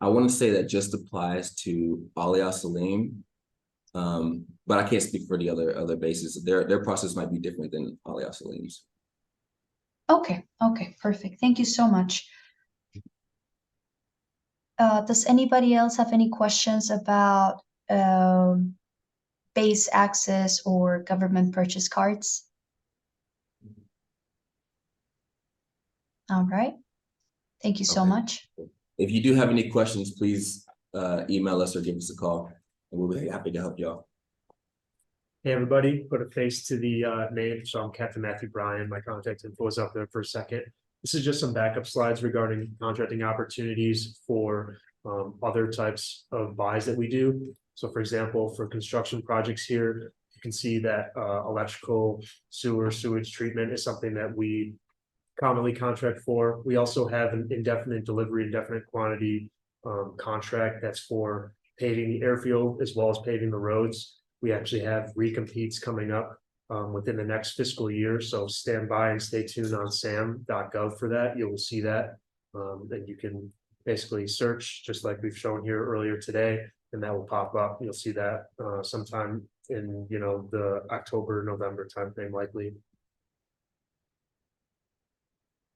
[SPEAKER 11] I want to say that just applies to Ali Al Salim, but I can't speak for the other bases. Their process might be different than Ali Al Salim's.
[SPEAKER 5] Okay, perfect. Thank you so much. Does anybody else have any questions about base access or government purchase cards? All right. Thank you so much.
[SPEAKER 11] If you do have any questions, please email us or give us a call, and we'll be happy to help y'all.
[SPEAKER 9] Hey, everybody, put a face to the name. So I'm Captain Matthew Bryan. My contact info is up there for a second. This is just some backup slides regarding contracting opportunities for other types of buys that we do. So for example, for construction projects here, you can see that electrical, sewage treatment is something that we commonly contract for. We also have an indefinite delivery, indefinite quantity contract that's for paving the airfield as well as paving the roads. We actually have recompetes coming up within the next fiscal year. So stand by and stay tuned on sam.gov for that. You will see that. And you can basically search just like we've shown here earlier today, and that will pop up. You'll see that sometime in, you know, the October, November timeframe likely.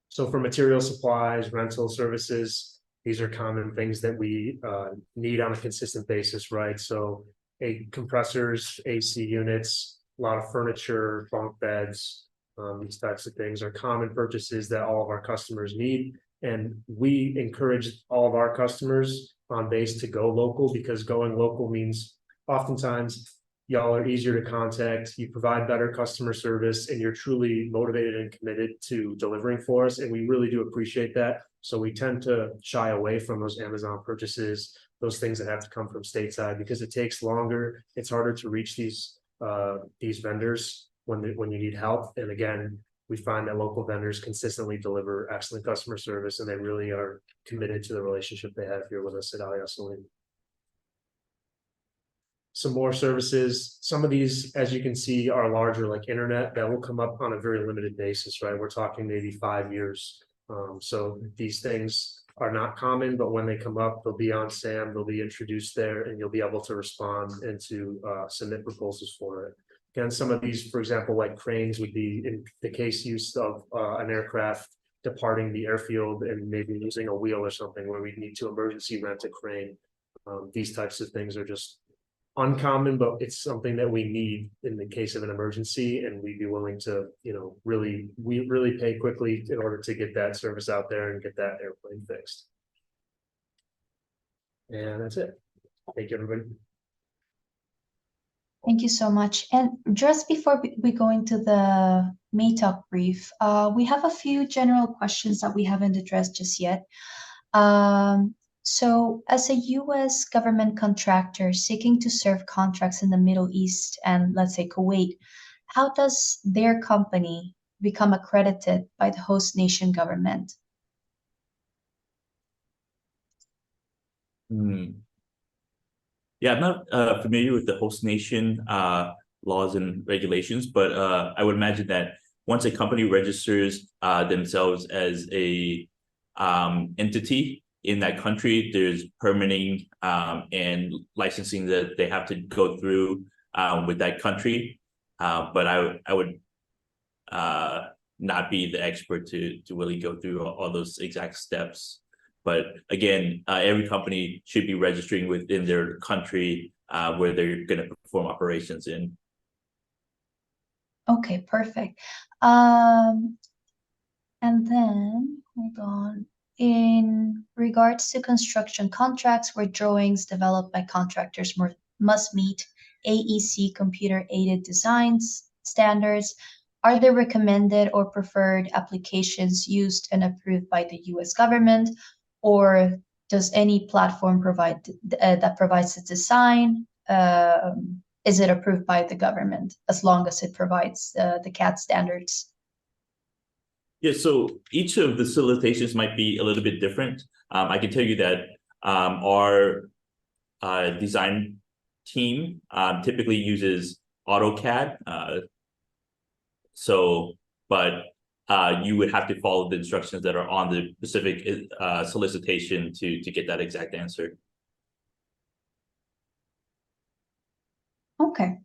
[SPEAKER 9] So for material supplies, rental services, these are common things that we need on a consistent basis, right? So compressors, AC units, a lot of furniture, bunk beds, these types of things are common purchases that all of our customers need. And we encourage all of our customers on base to go local, because going local means oftentimes y'all are easier to contact, you provide better customer service, and you're truly motivated and committed to delivering for us. And we really do appreciate that. So we tend to shy away from those Amazon purchases, those things that have to come from stateside, because it takes longer. It's harder to reach these vendors when you need help. And again, we find that local vendors consistently deliver excellent customer service, and they really are committed to the relationship they have here with us at ABCK-AmCham. Some more services. Some of these, as you can see, are larger, like internet, that will come up on a very limited basis, right? We're talking maybe 5 years. So these things are not common, but when they come up, they'll be on SAM, they'll be introduced there, and you'll be able to respond and to submit proposals for it. Again, some of these, for example, like cranes would be in the case use of an aircraft departing the airfield and maybe losing a wheel or something where we need to emergency rent a crane. These types of things are just uncommon, but it's something that we need in the case of an emergency, and we'd be willing to, you know, we really pay quickly in order to get that service out there and get that airplane fixed. And that's it. Thank you, everybody.
[SPEAKER 5] Thank you so much. And just before we go into the May Talk brief, we have a few general questions that we haven't addressed just yet. So as a U.S. government contractor seeking to serve contracts in the Middle East and let's say Kuwait, how does their company become accredited by the host nation government?
[SPEAKER 12] Yeah, I'm not familiar with the host nation laws and regulations, but I would imagine that once a company registers themselves as a entity in that country, there's permitting and licensing that they have to go through with that country. But I would not be the expert to really go through all those exact steps. But again, every company should be registering within their country where they're going to perform operations in.
[SPEAKER 5] Okay, perfect. And then, hold on. In regards to construction contracts where drawings developed by contractors must meet AEC computer-aided designs standards, are there recommended or preferred applications used and approved by the U.S. government, or does any platform that provides the design, is it approved by the government as long as it provides the CAD standards?
[SPEAKER 12] Yeah, so each of the solicitations might be a little bit different. I can tell you that our design team typically uses AutoCAD. But you would have to follow the instructions that are on the specific solicitation to get that exact answer.
[SPEAKER 5] Okay.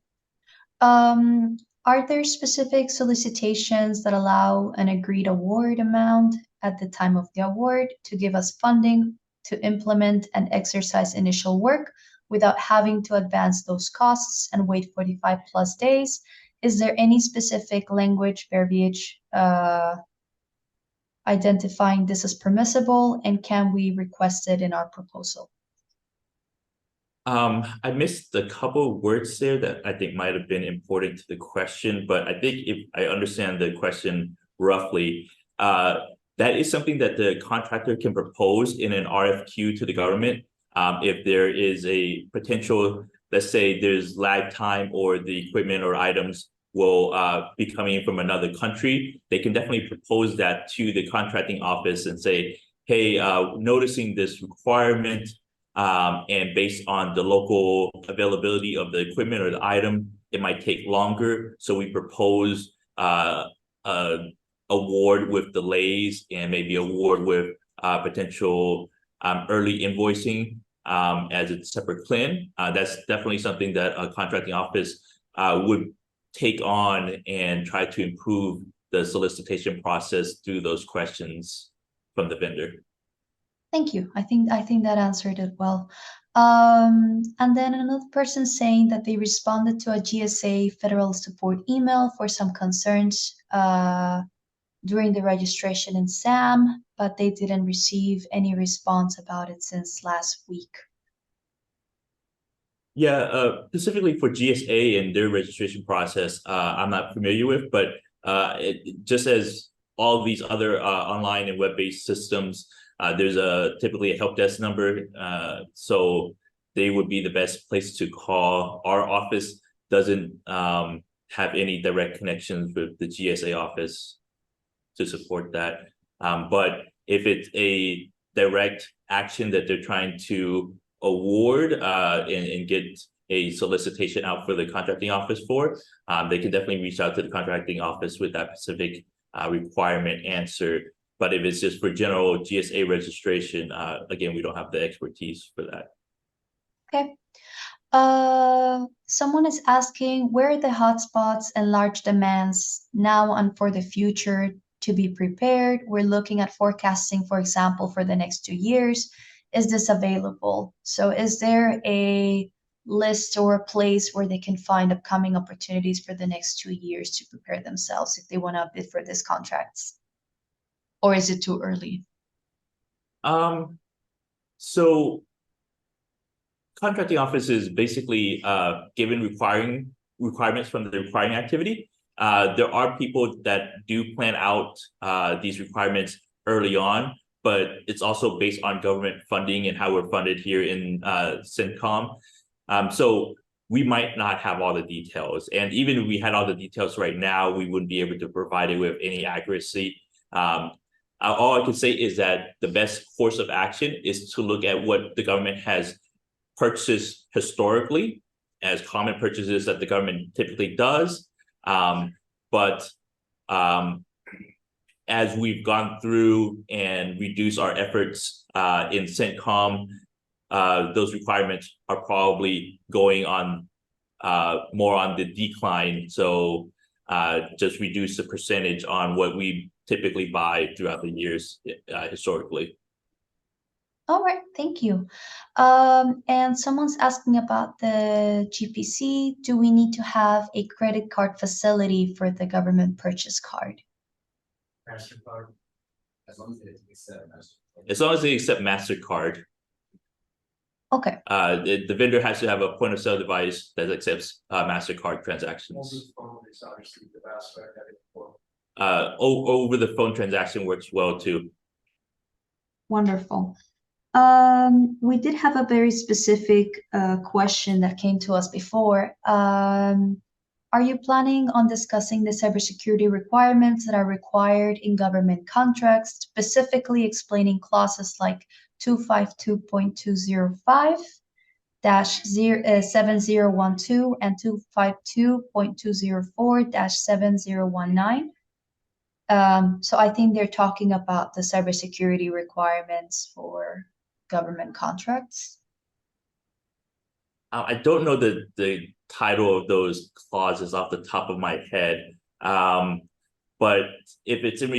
[SPEAKER 5] Are there specific solicitations that allow an agreed award amount at the time of the award to give us funding to implement and exercise initial work without having to advance those costs and wait 45+ days? Is there any specific language verbiage identifying this as permissible, and can we request it in our proposal?
[SPEAKER 12] I missed a couple of words there that I think might have been important to the question, but I think if I understand the question roughly, that is something that the contractor can propose in an RFQ to the government. If there is a potential, let's say there's lag time or the equipment or items will be coming in from another country, they can definitely propose that to the contracting office and say, hey, noticing this requirement and based on the local availability of the equipment or the item, it might take longer. So we propose award with delays and maybe award with potential early invoicing as a separate claim. That's definitely something that a contracting office would take on and try to improve the solicitation process through those questions from the vendor.
[SPEAKER 5] Thank you. I think that answered it well. And then another person saying that they responded to a GSA federal support email for some concerns during the registration in SAM, but they didn't receive any response about it since last week.
[SPEAKER 12] Yeah, specifically for GSA and their registration process, I'm not familiar with, but just as all these other online and web-based systems, there's typically a help desk number, so they would be the best place to call. Our office doesn't have any direct connections with the GSA office to support that. But if it's a direct action that they're trying to award and get a solicitation out for the contracting office for, they can definitely reach out to the contracting office with that specific requirement answered. But if it's just for general GSA registration, again, we don't have the expertise for that.
[SPEAKER 5] Okay. Someone is asking where are the hotspots and large demands now and for the future to be prepared. We're looking at forecasting, for example, for the next 2 years. Is this available? So is there a list or a place where they can find upcoming opportunities for the next 2 years to prepare themselves if they want to bid for these contracts? Or is it too early?
[SPEAKER 12] So contracting office is basically given requirements from the requiring activity. There are people that do plan out these requirements early on, but it's also based on government funding and how we're funded here in CENTCOM. So we might not have all the details. And even if we had all the details right now, we wouldn't be able to provide it with any accuracy. All I can say is that the best course of action is to look at what the government has purchased historically as common purchases that the government typically does. But as we've gone through and reduced our efforts in CENTCOM, those requirements are probably going on more on the decline. So just reduce the percentage on what we typically buy throughout the years historically.
[SPEAKER 5] All right, thank you. And someone's asking about the GPC. Do we need to have a credit card facility for the government purchase card?
[SPEAKER 9] MasterCard.
[SPEAKER 11] As long as they accept MasterCard.
[SPEAKER 12] As long as they accept MasterCard.
[SPEAKER 5] Okay.
[SPEAKER 12] The vendor has to have a point of sale device that accepts MasterCard transactions. Over the phone transaction works well too.
[SPEAKER 5] Wonderful. We did have a very specific question that came to us before. Are you planning on discussing the cybersecurity requirements that are required in government contracts, specifically explaining clauses like 252.205-7012 and 252.204-7019? So I think they're talking about the cybersecurity requirements for government contracts.
[SPEAKER 12] I don't know the title of those clauses off the top of my head, but if it's in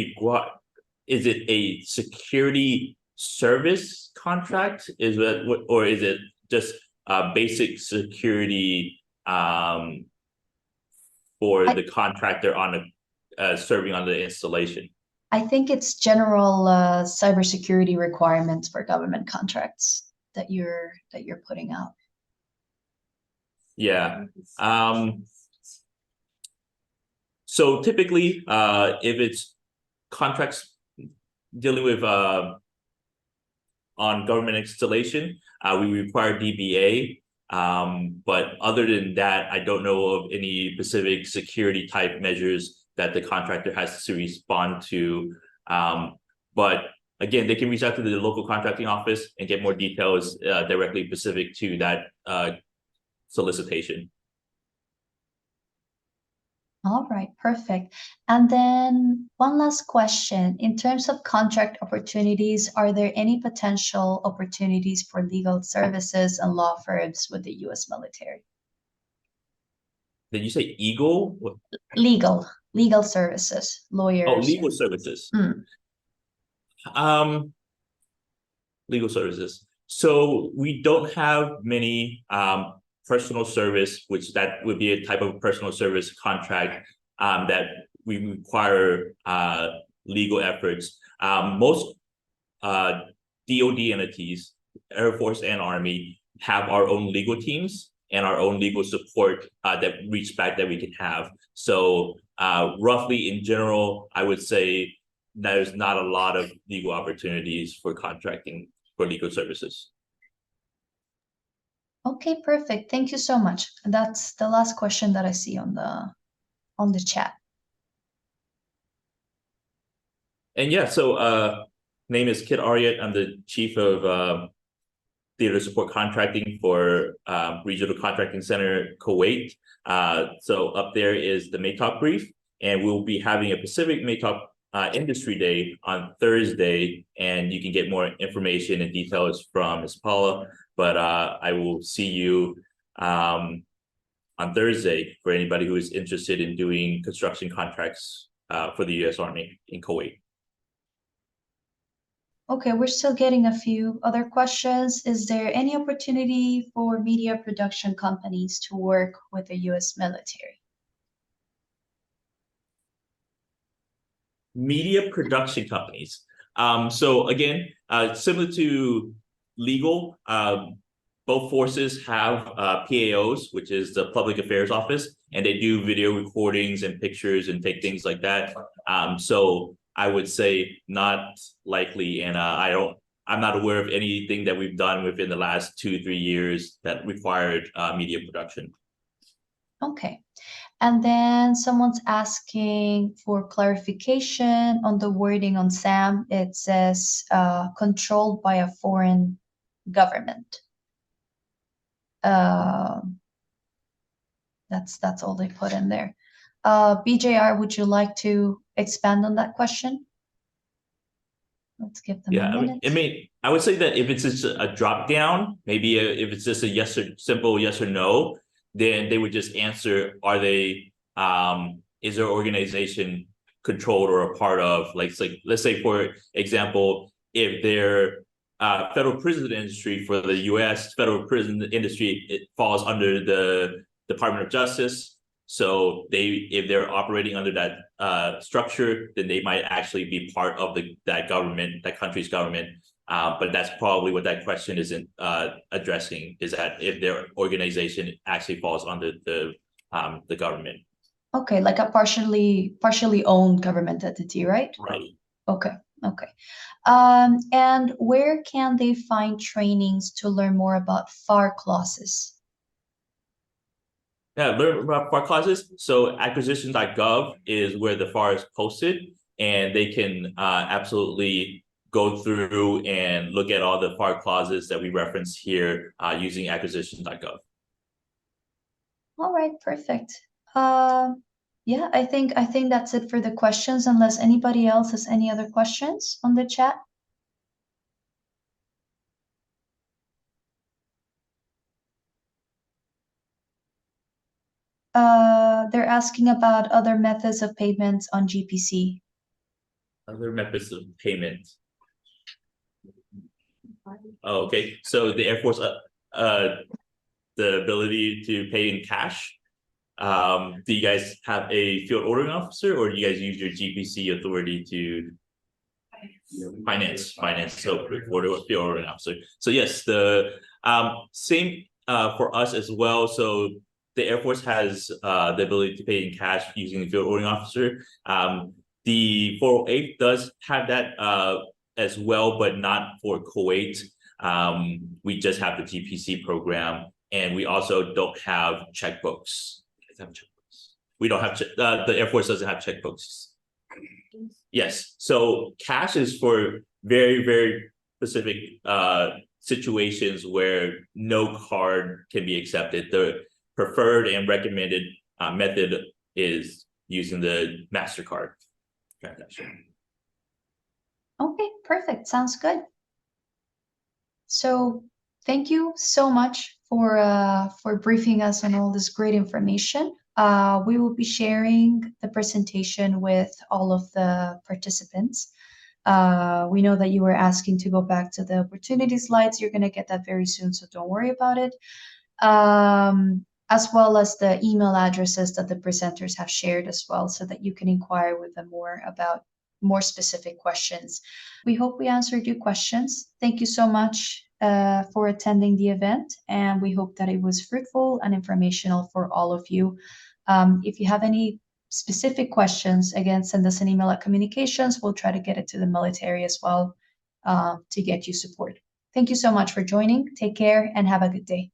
[SPEAKER 12] is it a security service contract? Is that what, or is it just basic security for the contractor on a serving on the installation?
[SPEAKER 5] I think it's general cybersecurity requirements for government contracts that you're putting out.
[SPEAKER 12] Yeah. So typically, if it's contracts dealing with on government installation, we require DBA. But other than that, I don't know of any specific security type measures that the contractor has to respond to. But again, they can reach out to the local contracting office and get more details directly specific to that solicitation.
[SPEAKER 5] All right, perfect. And then one last question. In terms of contract opportunities, are there any potential opportunities for legal services and law firms with the U.S. military?
[SPEAKER 12] Did you say Eagle?
[SPEAKER 5] Legal services, lawyers.
[SPEAKER 12] Oh, legal services. Legal services. So we don't have many personal service, which that would be a type of personal service contract that we require legal efforts. Most DoD entities, Air Force and Army, have our own legal teams and our own legal support that reach back that we can have. So roughly in general, I would say there's not a lot of legal opportunities for contracting for legal services.
[SPEAKER 5] Okay, perfect. Thank you so much. That's the last question that I see on the chat.
[SPEAKER 12] And yeah, so name is Kit Ariat. I'm the chief of theater support contracting for Regional Contracting Center, Kuwait. So up there is the MATOC brief, and we'll be having a Pacific MATOC Industry Day on Thursday, and you can get more information and details from Ms. Paula. But I will see you on Thursday for anybody who is interested in doing construction contracts for the U.S. Army in Kuwait.
[SPEAKER 5] Okay, we're still getting a few other questions. Is there any opportunity for media production companies to work with the U.S. military?
[SPEAKER 12] Media production companies. So again, similar to legal, both forces have PAOs, which is the Public Affairs Office, and they do video recordings and pictures and take things like that. So I would say not likely, and I'm not aware of anything that we've done within the last 2-3 years that required media production.
[SPEAKER 5] Okay. And then someone's asking for clarification on the wording on SAM. It says controlled by a foreign government. That's all they put in there. BJR, would you like to expand on that question? Let's give them a minute.
[SPEAKER 12] I would say that if it's just a drop down, maybe if it's just a simple yes or no, then they would just answer, are they, is their organization controlled or a part of, like let's say, for example, if they're federal prison industry for the US, federal prison industry, it falls under the Department of Justice. So if they're operating under that structure, then they might actually be part of that country's government. But that's probably what that question isn't addressing, is that if their organization actually falls under the government.
[SPEAKER 5] Okay, like a partially owned government entity, right?
[SPEAKER 12] Right.
[SPEAKER 5] Okay. And where can they find trainings to learn more about FAR clauses?
[SPEAKER 12] Yeah, learn about FAR clauses. So acquisition.gov is where the FAR is posted, and they can absolutely go through and look at all the FAR clauses that we reference here using acquisition.gov.
[SPEAKER 5] All right, perfect. Yeah, I think that's it for the questions, unless anybody else has any other questions on the chat. They're asking about other methods of payments on GPC.
[SPEAKER 12] Other methods of payment. Oh, okay. So the Air Force, the ability to pay in cash. Do you guys have a field ordering officer, or do you guys use your GPC authority to finance? So for the field ordering officer. So yes, the same for us as well. So the Air Force has the ability to pay in cash using the field ordering officer. The 408 does have that as well, but not for Kuwait. We just have the GPC program, and we also don't have checkbooks. We don't have, the Air Force doesn't have checkbooks. Yes, so cash is for very, very specific situations where no card can be accepted. The preferred and recommended method is using the MasterCard transaction.
[SPEAKER 5] Okay, perfect. Sounds good. So thank you so much for briefing us on all this great information. We will be sharing the presentation with all of the participants. We know that you were asking to go back to the opportunity slides. You're going to get that very soon, so don't worry about it. As well as the email addresses that the presenters have shared as well, so that you can inquire with them more about more specific questions. We hope we answered your questions. Thank you so much for attending the event, and we hope that it was fruitful and informational for all of you. If you have any specific questions, again, send us an email at communications. We'll try to get it to the military as well to get you support. Thank you so much for joining. Take care and have a good day.